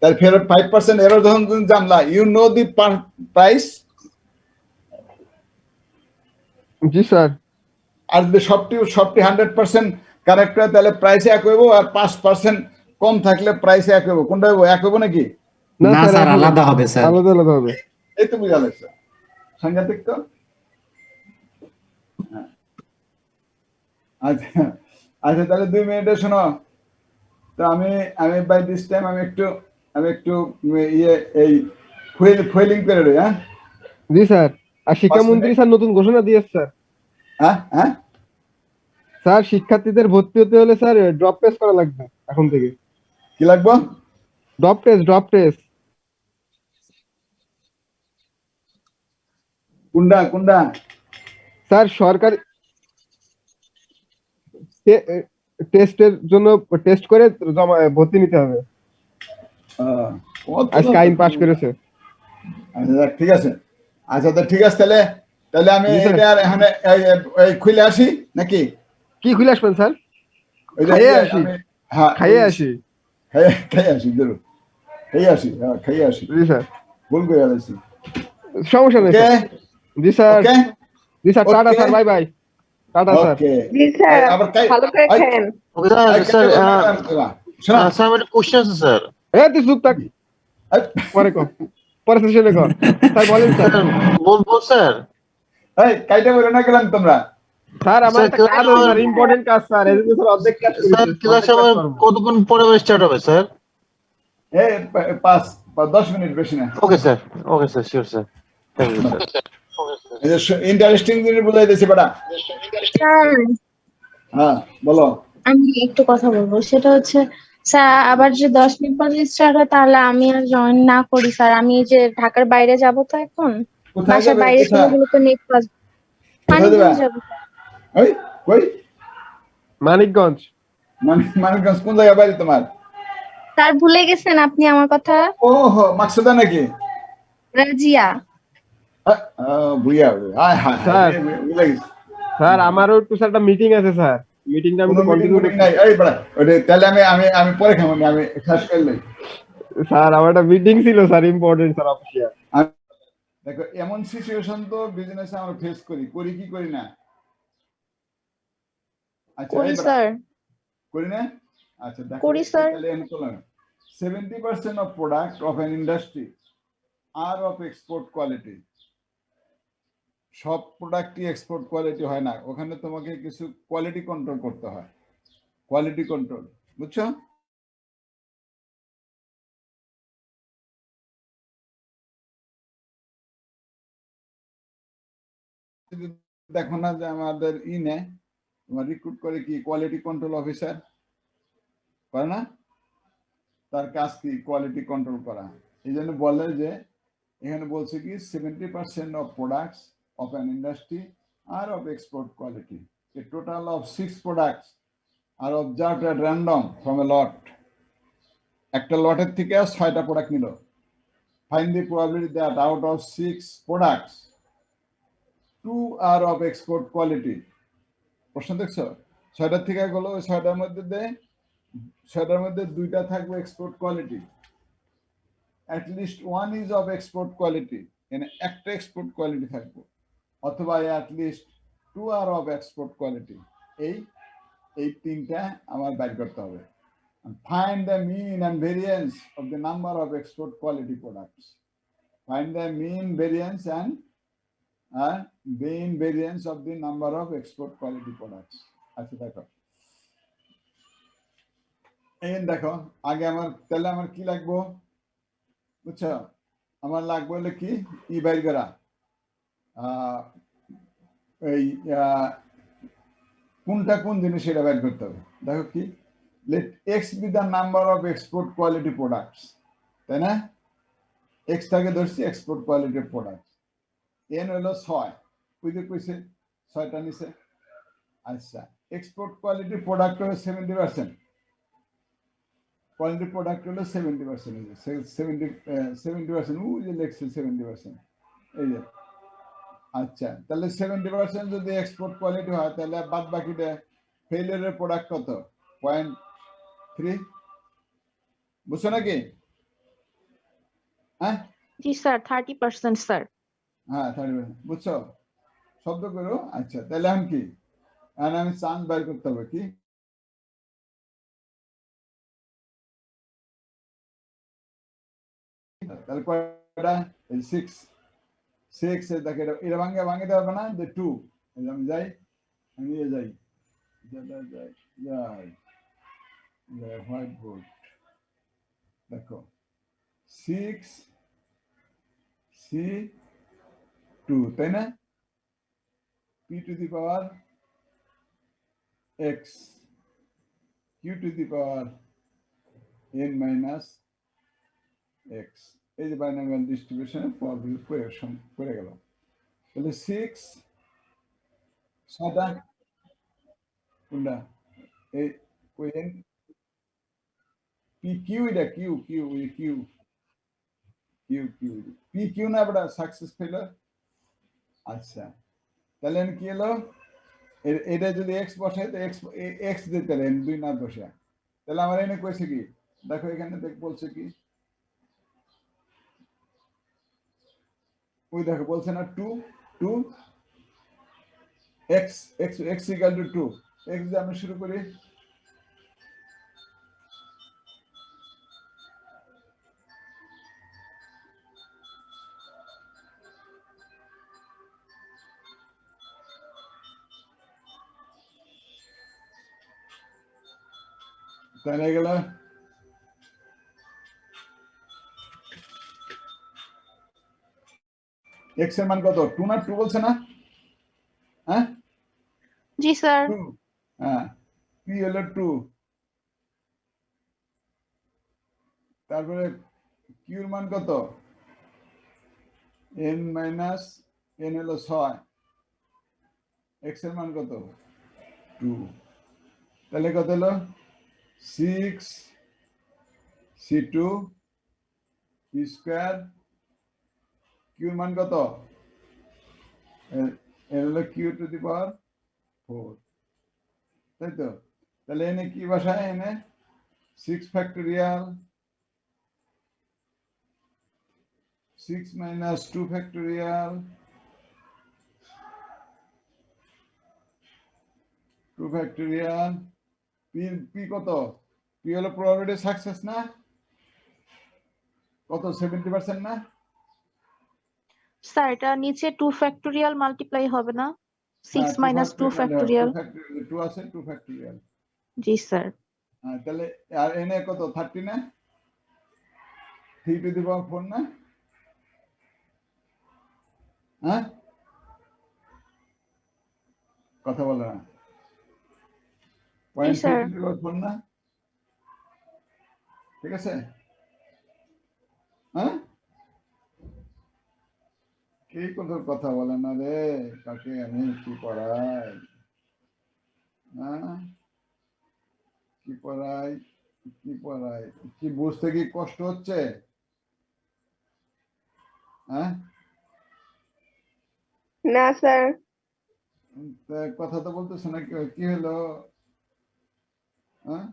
তার ফেরত 5% এরর যখন তুমি জানলা, ইউ নো দি প্রাইস। জি স্যার, আর যদি সবটি 100% কারেক্ট হয় তাহলে প্রাইসে এক হইব, আর 5% কম থাকলে প্রাইসে এক হইব। কোনটা হইব, এক হইব নাকি? না না স্যার, স্যার, এখন আলাদা হবে স্যার। আলাদা আলাদা হবে। এই তো বুঝা লাগছে, সাংঘাতিক তো। হ্যাঁ। আচ্ছা আচ্ছা, তাহলে 2 মিনিটে শোনো তো, আমি আমি বাই দিস টাইম আমি একটু ইয়ে এই ফুয়েলিং করে রই। হ্যাঁ জি স্যার, আর শিক্ষামন্ত্রী মিনিট। স্যার নতুন ঘোষণা দিয়েছে স্যার। হ্যাঁ হ্যাঁ, স্যার শিক্ষার্থীদের ভর্তি হতে হলে স্যার ড্রপ টেস্ট করা লাগবে এখন থেকে। কি লাগবো? Drop test. কোনটা? স্যার সরকারি টেস্টের জন্য টেস্ট করে জমা ভর্তি নিতে হবে। আজকে আইন পাশ করেছে। আচ্ছা যাক, ঠিক আছে। আচ্ছা তো ঠিক আছে, তাহলে তাহলে আমি জি, স্যার। এটা আর এখানে এই খুলে আসি নাকি? কি খুলে আসবেন স্যার? ওই যে খাইয়ে আসি। হ্যাঁ খাইয়ে আসি। খাইয়ে আসি জরুর, খাইয়ে আসি। জি স্যার, ভুল করে আসি। সমস্যা নেই ওকে স্যার। জি স্যার, ওকে জি sir, tata Okay. Sir, bye bye, tata sir. Okay. জি স্যার, আবার ভালো করে খান। ওকে স্যার, স্যার, শোনা স্যার আমার একটা কোশ্চেন আছে স্যার। তুই চুপ থাক, পরে কম। পরের সেশনে কর স্যার বলেন স্যার স্যার বলবো স্যার এই কাইটা বলে না গেলাম তোমরা স্যার আমার স্যার, একটা ক্লাস কাজ আছে আমার- স্যার ইম্পর্টেন্ট কাজ স্যার এই জন্য স্যার অর্ধেক কাজ করি স্যার ক্লাস অর্ধেক কাজ আমার করবো। কতক্ষণ পরে স্টার্ট হবে স্যার? এই 5-10 মিনিট বেশি না okay sir sure sir thank you sir. এই যে ইন্টারেস্টিং জিনিস বুঝাই দিয়েছি বেটা স্যার হ্যাঁ বলো আমি একটু কথা বলবো, সেটা হচ্ছে স্যার আবার যে 10 মিনিট পর স্টার্ট হয় তাহলে আমি আর জয়েন না করি স্যার। আমি যে ঢাকার বাইরে যাব তো এখন, কোথায় বাসার যাবে বাইরে চলে কোথায় গেলে তো নেট পাস। কোথায় যাবে মানিকগঞ্জ যাবো স্যার। ওই কই মানিকগঞ্জ মানিকগঞ্জ কোন জায়গায় বাড়ি তোমার স্যার ভুলে গেছেন আপনি আমার কথা? ওহো মাকসুদা নাকি রাজিয়া। বুইয়া আয় হায় স্যার। ভুলে গেছি স্যার আমারও একটু স্যার একটা মিটিং আছে স্যার মিটিংটা আমি কোনো মিটিং কন্টিনিউ মিটিং নাই এই বেটা ওটা তাহলে আমি পরে খাবো না, আমি শেষ করলে স্যার আমার একটা মিটিং ছিল স্যার ইম্পর্টেন্ট স্যার অফিসিয়াল দেখো এমন সিচুয়েশন তো বিজনেসে আমরা ফেস করি কি করি না আচ্ছা করি এই বেটা, স্যার। করি না আচ্ছা দেখো করি, স্যার। তাহলে আমি বললাম 70% of product of an industry are of export quality সব প্রোডাক্টই এক্সপোর্ট কোয়ালিটি হয় না ওখানে তোমাকে কিছু কোয়ালিটি কন্ট্রোল করতে হয় কোয়ালিটি কন্ট্রোল বুঝছো দেখো না যে আমাদের নেয় তোমার রিক্রুট করে কি কোয়ালিটি কন্ট্রোল অফিসার করে না তার কাজ কি কোয়ালিটি কন্ট্রোল করা এই জন্য বলে যে এখানে বলছে কি 70% of products of an industry are of export quality a total of 6 products are observed at random from a lot একটা লটের থেকে 6টা প্রোডাক্ট নিল find the probability that out of 6 products 2 are of export quality প্রশ্ন দেখছো 6টার থেকে গেল 6টার মধ্যে 2টা থাকবে export quality at least one is of export quality মানে একটা এক্সপোর্ট কোয়ালিটি থাকবে অথবা at least 2 are of export quality এই তিনটা আমার বাইর করতে হবে find the mean and variance of the number of export quality products find the mean variance and mean variance of the number of export quality products আচ্ছা দেখো আগে তাহলে আমার কি লাগবে বুঝছো আমার লাগবে হলো কি বাইর করা এই কোনটা কোন জিনিস সেটা বাইর করতে হবে দেখো কি let x be the number of export quality products তাই না x টাকে ধরছি এক্সপোর্ট কোয়ালিটি প্রোডাক্ট n হলো 6 ওই যে কইছে 6টা নিচে আচ্ছা এক্সপোর্ট কোয়ালিটি প্রোডাক্ট হলো 70% কোয়ালিটি প্রোডাক্ট হলো 70% 70% ওই যে লেখছে 70% এই যে আচ্ছা তাহলে 70% যদি এক্সপোর্ট কোয়ালিটি হয় তাহলে বাদ বাকিটা ফেলিয়ারের প্রোডাক্ট কত 0.3 বুঝছো নাকি হ্যাঁ জি স্যার 30% স্যার। হ্যাঁ 30% বুঝছো শব্দ করো আচ্ছা তাহলে এখন কি এখন আমি চান্স বাইর করতে হবে কি তাহলে কয়টা 6 দেখে এটা ভাঙতে পারবে না যে 2 আমি যাই আমি নিয়ে যাই হোয়াইট বোর্ড দেখো 6C2 তাই না p to the power x q to the power n minus x এই যে বাইনোমিয়াল ডিস্ট্রিবিউশনে প্রবাবিলিটি কোয়েকশন করে গেল তাহলে 6 7 কোনটা এই n p q এটা q p q না বড় সাকসেস ফেলার আচ্ছা তাহলে কি হলো এটা যদি x বসাই তো x দিতে পারেন 2 না বসা তাহলে আমার এনে কইছে কি দেখো এখানে বলছে কি ওই দেখো বলছে না 2 x equal to 2 x দিয়ে আমরা শুরু করি তাহলে গেল এক্স এর মান কত? 2 না 2 বলছে না? হ্যাঁ জি স্যার। 2, হ্যাঁ পি হলো 2, তারপরে কিউর মান কত? n মাইনাস n হলো 6, এক্স এর মান কত? 2, তাহলে কত হলো? 6 c2 p স্কয়ার, কিউর মান কত? n হলো q টু দি পাওয়ার 4, তাই তো? তাহলে এনে কি বসায়? এনে 6 factorial 6 minus 2 factorial 2 factorial p কত? p হলো probability success না? কত? 70% না? স্যার এটা নিচে 2 ফ্যাক্টোরিয়াল মাল্টিপ্লাই হবে না? 6 মাইনাস 2 ফ্যাক্টোরিয়াল। 2 আছে 2 factorial, জি স্যার। হ্যাঁ তাহলে আর এনে কত? 30 না? 3 টু দি পাওয়ার 4 না? হ্যাঁ কথা বলে না? Point 3 sir. Two the power 4 না? ঠিক আছে? হ্যাঁ কে কত কথা বলে না রে, কাকে আমি কি পড়াই? হ্যাঁ কি পড়াই কি পড়াই? কি বুঝতে কি কষ্ট হচ্ছে? হ্যাঁ না স্যার। তা কথা তো বলতেছ না, কি হলো? হ্যাঁ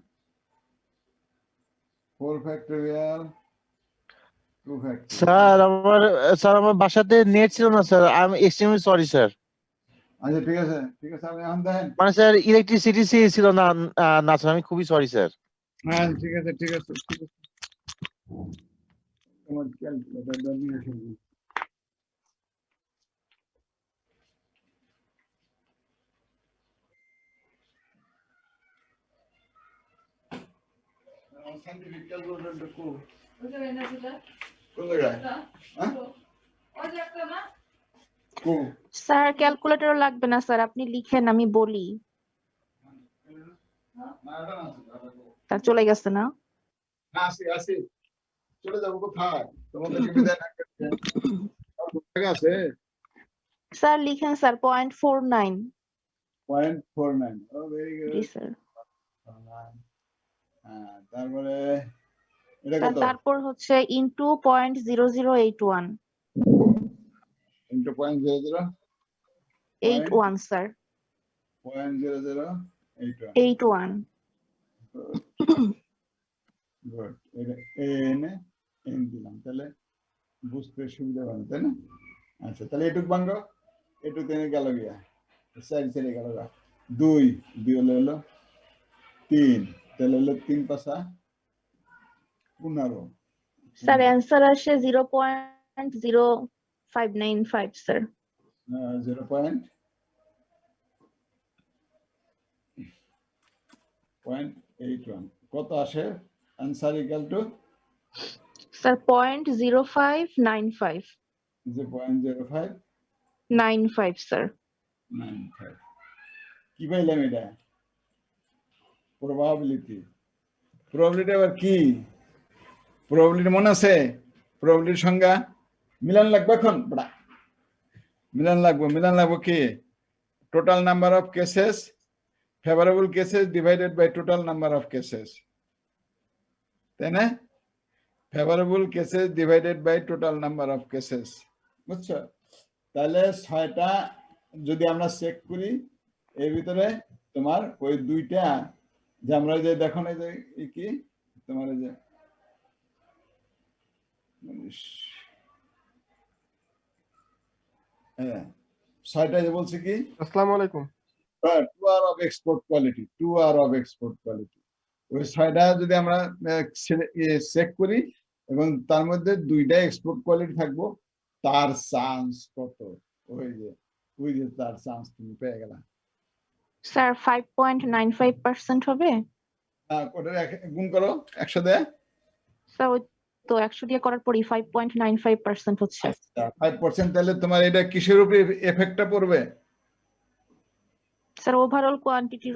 4 ফ্যাক্টোরিয়াল 2 ফ্যাক্টোরিয়াল, স্যার আমার বাসাতে নেট ছিল না sir, I am extremely sorry sir. আচ্ছা ঠিক আছে ঠিক আছে, আপনি এখন দেখেন। মানে স্যার ইলেকট্রিসিটি ছিল না, না স্যার আমি খুবই সরি স্যার। হ্যাঁ ঠিক আছে ঠিক আছে ঠিক আছে, তোমার ক্যালকুলেটর নিয়ে আসুন। সাইন্টিফিক ক্যালকুলেটরটা কোন জায়গায়? হ্যাঁ কোন? স্যার ক্যালকুলেটর লাগবে না স্যার, আপনি লিখেন আমি বলি। না এটা না আছে, এটা কোন? তার চলে গেছে না? না আসি আসি, চলে যাবো কোথায়? তোমাদেরকে বিদায় না করতে জায়গা আছে? স্যার লিখেন স্যার 0.49। 0.49, ও ভেরি জি গুড। স্যার। হ্যাঁ তারপরে এটা স্যার কত? তারপর হচ্ছে ইনটু 0.0081। Into 0.00 81 sir. 0.0081, 81। গুড। এটা এন এন দিলাম, তাহলে বুঝতে সুবিধা হবে তাই না? আচ্ছা তাহলে এটুক বাঙ্গ, এটুক এনে গেল গিয়া সাইড সাইডে গেল গা 2 2 হলো 3, তাহলে হলো 3 পাশা 15। স্যার অ্যান্সার আসে 0.0595 স্যার। 0.81 কত আসে? Answer equal to sir 0.0595 0.0595 sir. কি পাইলাম এটা? প্রবাবিলিটি। প্রবাবিলিটি আবার কি? প্রবাবিলিটি মনে আছে? প্রবাবিলিটির সংজ্ঞা মিলান লাগবে এখন বড়া, মিলান লাগবে কি? Total number of cases, favourable cases divided by total number of cases, তাই না? Favourable cases divided by total number of cases, বুঝছো? তাহলে 6টা যদি আমরা চেক করি, এর ভিতরে তোমার ওই 2টা যে আমরা যে দেখো না যে কি তোমার যে হ্যাঁ 6টা যে বলছে কি আসসালামু আলাইকুম। 2 আর অফ এক্সপোর্ট কোয়ালিটি, 2 আর অফ এক্সপোর্ট কোয়ালিটি, ওই 6টা যদি আমরা চেক করি এবং তার মধ্যে 2টা এক্সপোর্ট কোয়ালিটি থাকবো, তার চান্স কত? ওই যে তার চান্স তুমি পেয়ে গেলা। স্যার 5.95% হবে। ওটা গুণ করো 100 দিয়ে। স্যার ওই তো 100 দিয়ে করার পরই 5.95% হচ্ছে। 5%, তাহলে তোমার এটা কিসের উপরে এফেক্টটা পড়বে? স্যার ওভারঅল কোয়ান্টিটির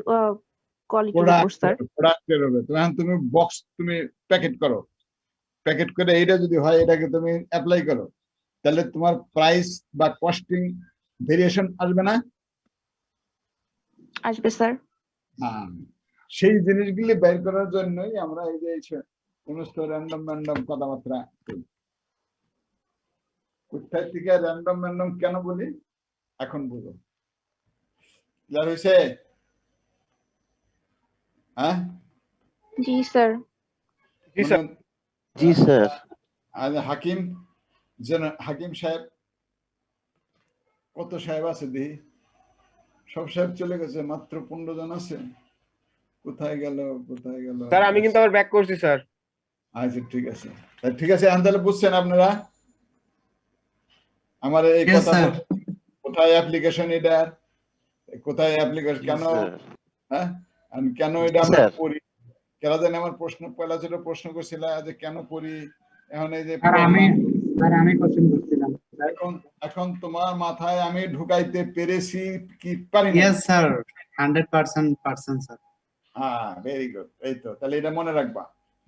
কোয়ালিটির উপর স্যার। প্রোডাক্টের উপরে। তুমি বক্স তুমি প্যাকেট করো, প্যাকেট করে এইটা যদি হয় এটাকে তুমি অ্যাপ্লাই করো, তাহলে তোমার প্রাইস বা কস্টিং ভেরিয়েশন আসবে না? আসবে স্যার। হ্যাঁ, সেই জিনিসগুলি বের করার জন্যই আমরা এই যে সমস্ত র্যান্ডম কথাবার্তা করি। কোথায় থেকে র্যান্ডম কেন বলি এখন বুঝো। ক্লিয়ার হয়েছে? হ্যাঁ জি স্যার। জি স্যার। জি স্যার। হাকিম হাকিম সাহেব, কত সাহেব আছে দেখি? সব সাহেব চলে গেছে, মাত্র 15 জন আছে। কোথায় গেল? স্যার আমি কিন্তু আবার ব্যাক করছি স্যার। আচ্ছা ঠিক আছে, ঠিক আছে। এখন তাহলে বুঝছেন আপনারা আমার এই Yes, কথা? sir. কোথায় অ্যাপ্লিকেশন এটা, কোথায় অ্যাপ্লিকেশন, কেন, হ্যাঁ কেন এটা আমরা স্যার। পড়ি? কেন জানি আমার প্রশ্ন পয়লা ছিল, প্রশ্ন করছিল যে কেন পড়ি। এখন এই যে আমি কোশ্চেন করছিলাম। এখন তোমার মাথায় আমি ঢুকাইতে পেরেছি কি পারি না? Yes, sir. 100% স্যার। হ্যাঁ, ভেরি গুড। এই তো, তাহলে এটা মনে রাখবা,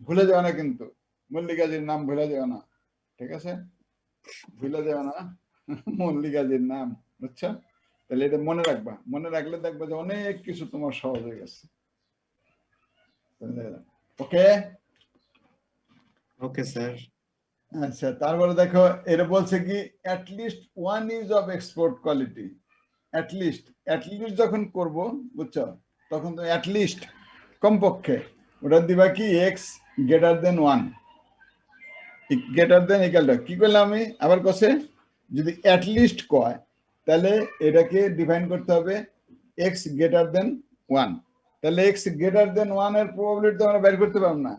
ভুলে যাও না কিন্তু। মল্লিকাজির নাম ভুলে যাও না, ঠিক আছে? ভুলে যাও না মল্লিকাজির নাম, বুঝছো? তাহলে এটা মনে রাখবা, মনে রাখলে দেখবা যে অনেক কিছু তোমার সহজ হয়ে গেছে। ওকে ওকে স্যার। আচ্ছা, তারপরে দেখো এটা বলছে কি at least 1 is of export quality. At least যখন করব, বুঝছো, তখন তো অ্যাটলিস্ট কমপক্ষে ওটা দিবা কি x greater than 1, greater than equal to. কি করলাম আমি আবার কছে? যদি অ্যাটলিস্ট কয় তাহলে এটাকে ডিফাইন করতে হবে x গ্রেটার দেন 1। তাহলে x গ্রেটার দেন 1 এর প্রবাবিলিটি তো আমরা বের করতে পারব না,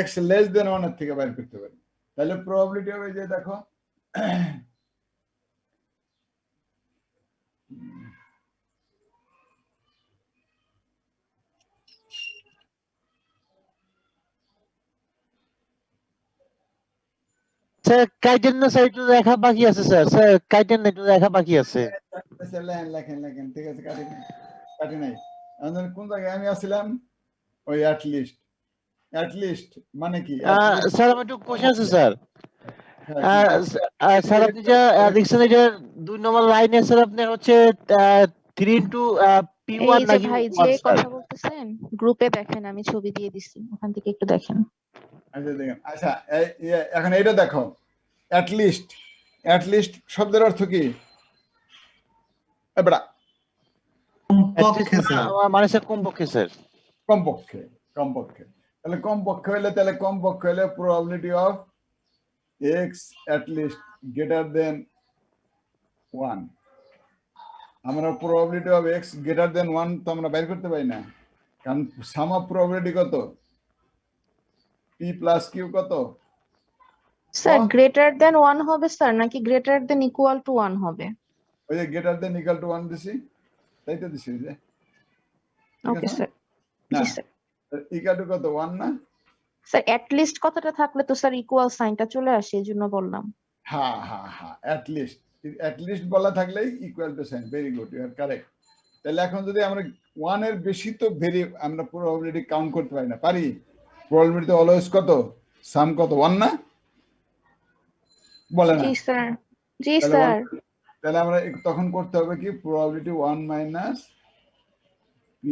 x লেস দেন 1 এর থেকে বের করতে পারি। তাহলে প্রবাবিলিটি হবে যে দেখো স্যার কাইটেন না স্যার একটু দেখা বাকি আছে স্যার। স্যার কাইটেন না একটু দেখা বাকি আছে। লেখেন, ঠিক আছে, কাটি নাই। আমাদের কোন জায়গায় আমি আসছিলাম? ওই অ্যাটলিস্ট মানে কি? স্যার আমার একটু কোশ্চেন আছে স্যার। হ্যাঁ, স্যার আপনি যা দেখছেন এটা 2 নম্বর লাইনে স্যার আপনি হচ্ছে 3 ইনটু P1 এই যে নাকি ভাই 1 যে স্যার? কথা বলতেছেন গ্রুপে দেখেন, আমি ছবি দিয়ে দিছি, ওখান থেকে একটু দেখেন। আচ্ছা দেখেন। আচ্ছা এখন এটা দেখো, অ্যাটলিস্ট শব্দের অর্থ কি? এবারে কমপক্ষে স্যার। মানে স্যার কমপক্ষে স্যার। কমপক্ষে তাহলে কমপক্ষে হলে probability of x at least greater than 1। আমরা probability of x greater than 1 তো আমরা বের করতে পারি না, কারণ সাম অফ প্রবাবিলিটি কত? p প্লাস q কত? স্যার গ্রেটার দেন 1 হবে স্যার, নাকি গ্রেটার দেন ইকুয়াল টু 1 হবে? ওই যে গ্রেটার দেন ইকুয়াল টু 1 দিছি, তাই তো দিছি যে। Okay sir. না, জি স্যার। ইকুয়াল টু কত? 1 না? স্যার অ্যাট লিস্ট কথাটা থাকলে তো স্যার ইকুয়াল সাইনটা চলে আসে, এজন্য বললাম। হ্যাঁ, অ্যাটলিস্ট বলা থাকলেই equal to sign. Very good, you are correct. তাহলে এখন যদি আমরা 1 এর বেশি তো আমরা প্রবাবিলিটি কাউন্ট করতে পারি না। পারি? প্রবাবিলিটি অলওয়েজ কত? সাম কত? 1 না? বলে না? জি স্যার। জি স্যার। তাহলে আমরা তখন করতে হবে কি probability 1 minus p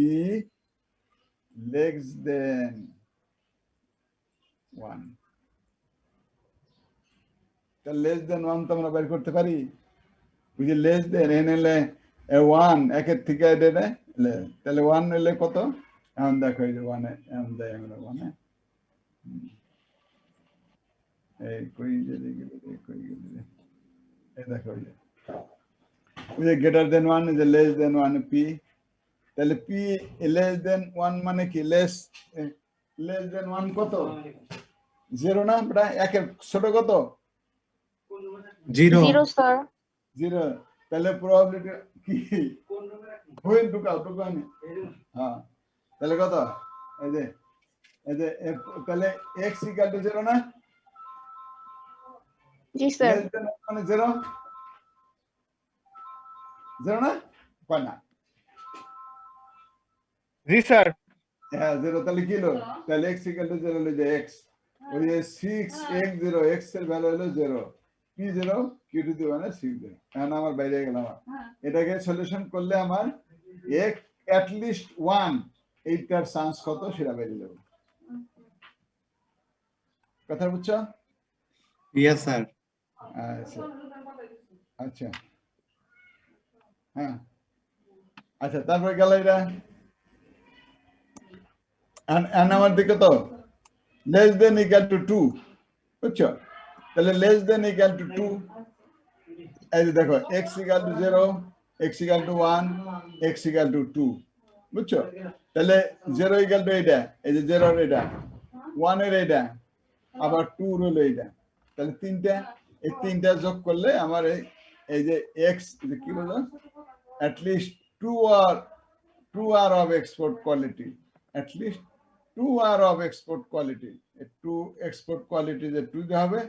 less than 1। তাহলে লেস দেন 1 তো আমরা বের করতে পারি। ওই যে লেস দেন এনে 1 একের থেকে এটা তাহলে 1 হলে কত? এখন দেখো এই যে 1 এখন দেয় আমরা 1 এই কই যে এই দেখো ওই যে গ্রেটার দেন 1 যে লেস দেন 1 p। তাহলে p লেস দেন 1 মানে কি? লেস দেন 1 কত? 0 না? বেটা একের ছোট কত? 0 0 স্যার। 0। তাহলে প্রবাবিলিটি কি? ঢুকাও হ্যাঁ, তাহলে কত? এই যে তাহলে x ইকুয়াল টু 0 না, জি স্যার। লেস দেন মানে 0 না, কয় না? জি স্যার। হ্যাঁ 0, তাহলে কি হলো? তাহলে x ইকুয়াল টু 0 হলো যে x, ওই যে 6x0, x এর ভ্যালু হলো 0, p0 q টু দি মানে 6 এখন আমার বাইরে গেল আমার এটাকে সলিউশন করলে আমার x at least 1 এইটার চান্স কত সেটা বেরিয়ে যাবে। কথা বুঝছো? Yes sir. আচ্ছা আচ্ছা হ্যাঁ আচ্ছা, তারপরে গেল এটা আমার দিকে তো লেস দেন ইকুয়াল টু 2, বুঝছো? তাহলে লেস দেন ইকুয়াল টু 2, এই যে দেখো x equal to 0, x equal to 1, x equal to 2, বুঝছো? তাহলে 0 ইকুয়াল টু এটা, এই যে 0 এর এটা, 1 এর এটা, আবার 2 হলো এটা, তাহলে তিনটা, এই তিনটা যোগ করলে আমার এই যে x যে কি বললো, at least 2 are of export quality, at least 2 are of export quality, 2 export quality যে 2 তে হবে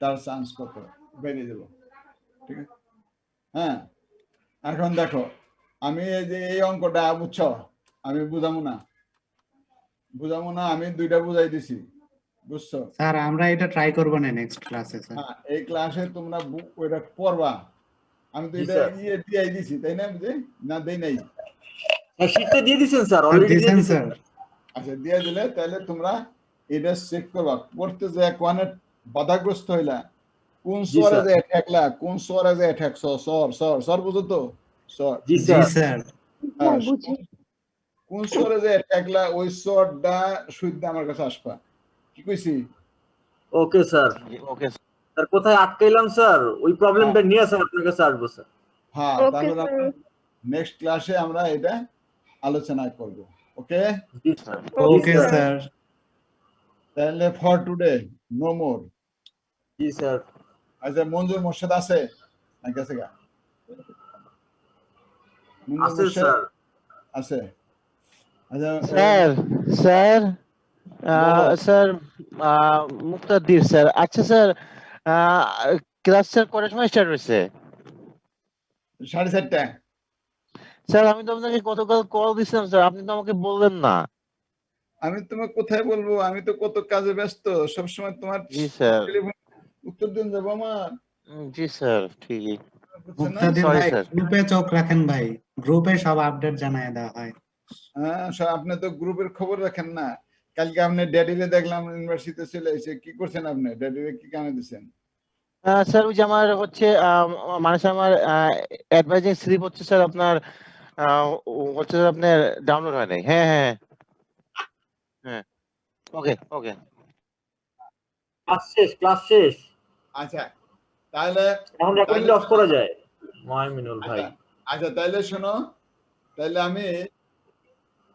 তার চান্স কত বেরিয়ে দেব। ঠিক আছে, হ্যাঁ এখন দেখো আমি এই যে এই অঙ্কটা বুঝছো, আমি বুঝাবো না, আমি দুইটা বুঝাই দিছি, বুঝছো? স্যার আমরা এটা ট্রাই করব না নেক্সট ক্লাসে স্যার। হ্যাঁ এই ক্লাসে তোমরা ওইটা পড়বা, আমি তো এটা দিয়ে দিছি তাই না, বুঝে না দেই নাই? শীটটা দিয়ে দিয়েছেন স্যার, অলরেডি দিয়ে দিয়েছেন দিয়েছেন। স্যার। আচ্ছা দিয়ে দিলে তাহলে তোমরা এটা চেক করবা, পড়তে যে কোয়ানে বাধাগ্রস্ত হইলা, কোন জি সরে স্যার। যে ঠেকলা, কোন সরে যে ঠেকছ, সর বুঝো তো, সর জি জি স্যার। স্যার। হ্যাঁ, বুঝি। কোন সরে যে ঠেকলা ওই সরটা শুদ্ধ আমার কাছে আসবা, কি কইছি? ওকে স্যার। ওকে স্যার কোথায় আটকাইলাম স্যার, ওই প্রবলেমটা নিয়ে স্যার আপনার কাছে আসবো স্যার। হ্যাঁ ওকে তারপরে স্যার। নেক্সট ক্লাসে আমরা এটা আলোচনা করব। ওকে, জি স্যার। Okay sir. তাহলে ফর টুডে নো মোর। জি স্যার। আচ্ছা মঞ্জুর মোর্শেদ আছে না গেছে গা? মঞ্জুর আছে মোর্শেদ স্যার। আছে। আচ্ছা স্যার, স্যার বলো। স্যার মুক্তাদির স্যার। আচ্ছা স্যার, ক্লাস স্যার কটার সময় স্টার্ট হয়েছে? 4:30। স্যার আমি তো আপনাকে গতকাল কল দিছিলাম স্যার, আপনি তো আমাকে বললেন না। আমি তোমাকে কোথায় বলবো, আমি তো কত কাজে ব্যস্ত, সবসময় তোমার জি স্যার। টেলিফোন উত্তর দিন যাবো আমার, জি স্যার ঠিকই। বুঝছেন না? মুক্তাদির Sorry, ভাই sir. গ্রুপে চোখ রাখেন ভাই, গ্রুপে সব আপডেট জানায় দেওয়া হয়। হ্যাঁ আপনি তো গ্রুপের খবর রাখেন না। কালকে আপনি ড্যাডিরে দেখলাম ইউনিভার্সিটিতে চলে এসে, কি করছেন আপনি? ড্যাডিরে কি কামে দিচ্ছেন? স্যার ওই যে আমার হচ্ছে মানে স্যার আমার অ্যাডভাইজিং স্লিপ হচ্ছে স্যার আপনার হচ্ছে স্যার আপনার ডাউনলোড হয় নাই। হ্যাঁ হ্যাঁ হ্যাঁ। ওকে ওকে। ক্লাস শেষ। আচ্ছা তাহলে এখন রেকর্ডিংটা অফ করা যায় ময়মিনুল ভাই। আচ্ছা তাহলে শোনো, তাহলে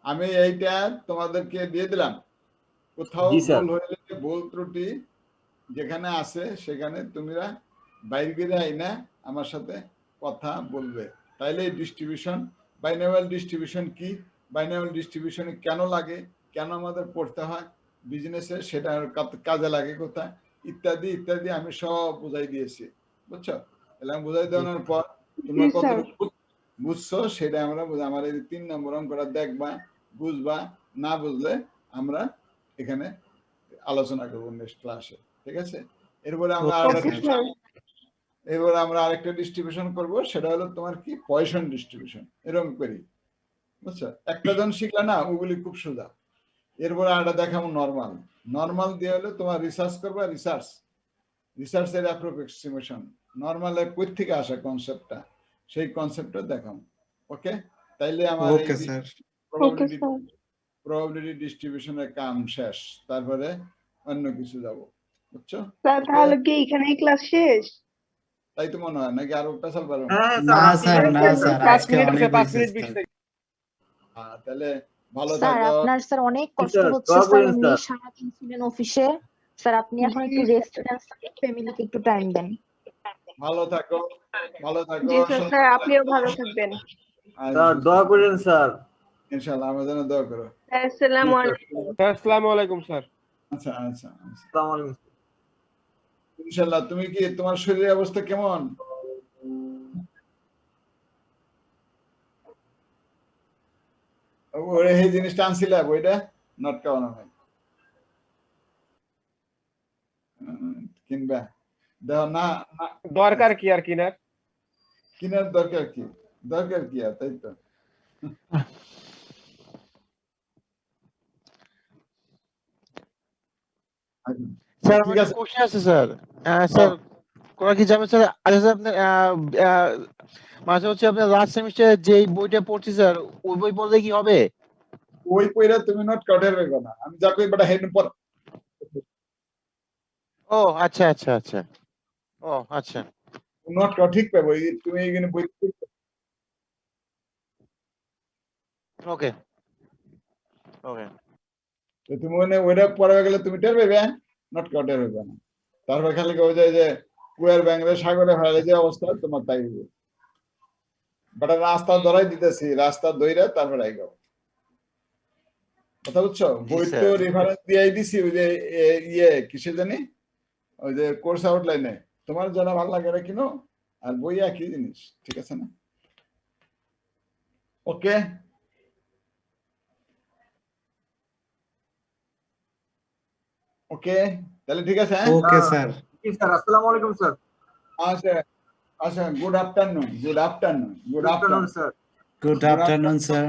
আমি এইটা তোমাদেরকে দিয়ে দিলাম। কোথাও জি স্যার। ভুল হইলে, ভুল ত্রুটি যেখানে আছে সেখানে তোমরা বাইরে গিয়ে আইনা আমার সাথে কথা বলবে। তাইলে ডিস্ট্রিবিউশন, বাইনারিয়াল ডিস্ট্রিবিউশন কি, বাইনারিয়াল ডিস্ট্রিবিউশনে কেন লাগে, কেন আমাদের পড়তে হয় বিজনেসে, সেটা কাজে লাগে কোথায়, ইত্যাদি ইত্যাদি আমি সব বুঝাই দিয়েছি, বুঝছো? তাহলে আমি বুঝাই দেওয়ার পর তোমরা জি, স্যার। কতটুকু বুঝছো সেটা আমরা আমার এই 3 নম্বর অঙ্কটা দেখবা, বুঝবা, না বুঝলে আমরা এখানে আলোচনা করবো নেক্সট ক্লাসে। ঠিক আছে, এরপরে আমরা ওকে স্যার। আরেকটা ডিস্ট্রিবিউশন করব, সেটা হলো তোমার কি পয়সন ডিস্ট্রিবিউশন, এরকম করি, বুঝছো? একটা জন শিখলে না ওগুলি খুব সোজা। এরপরে আরেকটা দেখাবো নর্মাল দিয়ে হলো তোমার রিসার্চ করবা, রিসার্চের অ্যাপ্রক্সিমেশন, নর্মালে কই থেকে আসে কনসেপ্টটা, সেই কনসেপ্টটা দেখাবো। ওকে, তাইলে আমার okay sir. Okay sir. Probability ডিস্ট্রিবিউশনের কাম শেষ, তারপরে অন্য কিছু যাব, বুঝছো? স্যার তাহলে কি এখানেই ক্লাস শেষ? তাই তো মনে হয়, নাকি আরো পেছাল পারো? হ্যাঁ না স্যার স্যার, না স্যার, 5 আজকে মিনিট অনেক 5 হয়েছে মিনিট 20 স্যার। সেকেন্ড। তাহলে ভালো স্যার থাকো। আপনার স্যার অনেক কষ্ট স্যার, হচ্ছে দোয়া স্যার, করেন, এমনি স্যার। সারাদিন ছিলেন অফিসে। স্যার আপনি এখন একটু জি, রেস্ট নেন, ফ্যামিলিকে একটু টাইম দেন। ভালো থাকো, জি স্যার, স্যার আপনিও ভালো থাকবেন। স্যার দোয়া করেন স্যার। ইনশাআল্লাহ আমার জন্য দোয়া করো। আসসালামু আলাইকুম। আসসালামু আলাইকুম স্যার। আচ্ছা আচ্ছা আচ্ছা। আসসালামু আলাইকুম। ইনশাল্লাহ তুমি কি তোমার শরীরের অবস্থা কেমন? ওরে এই জিনিসটা আনছিলা বইটা নট কাওয়ানো হয় কিনবা দেখো না না দরকার কি আর কিনার? কিনার দরকার কি আর তাই তো স্যার ঠিক আমার আছে কোশ্চেন আছে স্যার। স্যার কোন কি যাবে স্যার? আচ্ছা স্যার আপনার মাঝে হচ্ছে আপনার লাস্ট সেমিস্টারে যে বইটা পড়ছি স্যার, ওই বই পড়লে কি হবে? ওই পয়রা তুমি নট কাউটের বেগো না আমি যা কই বড় হেড পর ও আচ্ছা আচ্ছা আচ্ছা। ও আচ্ছা। নট কাউ ঠিক পাবো তুমি এখানে বই ওকে ওকে। তো তুমি মানে ওইটা পড়ে গেলে তুমি টের পাবে নট কাউটের হবে না তারপর খালি কই যায় যে কুয়ার ব্যাংরে সাগরে হারালে যে অবস্থা তোমার তাই হবে বড় রাস্তা ধরাই দিতেছি রাস্তা ধইরা তারপর আইগাও কথা বুঝছো বই তো রেফারেন্স দিয়েই দিছি ওই যে কিসে জানি ওই যে কোর্স আউটলাইনে তোমার যেটা ভালো লাগে এটা কিনো আর বই একই জিনিস ঠিক আছে না ওকে ওকে তাহলে ঠিক আছে হ্যাঁ ওকে স্যার। জি স্যার, আসসালামু আলাইকুম স্যার। আচ্ছা আচ্ছা good afternoon Good afternoon, sir. Good afternoon sir.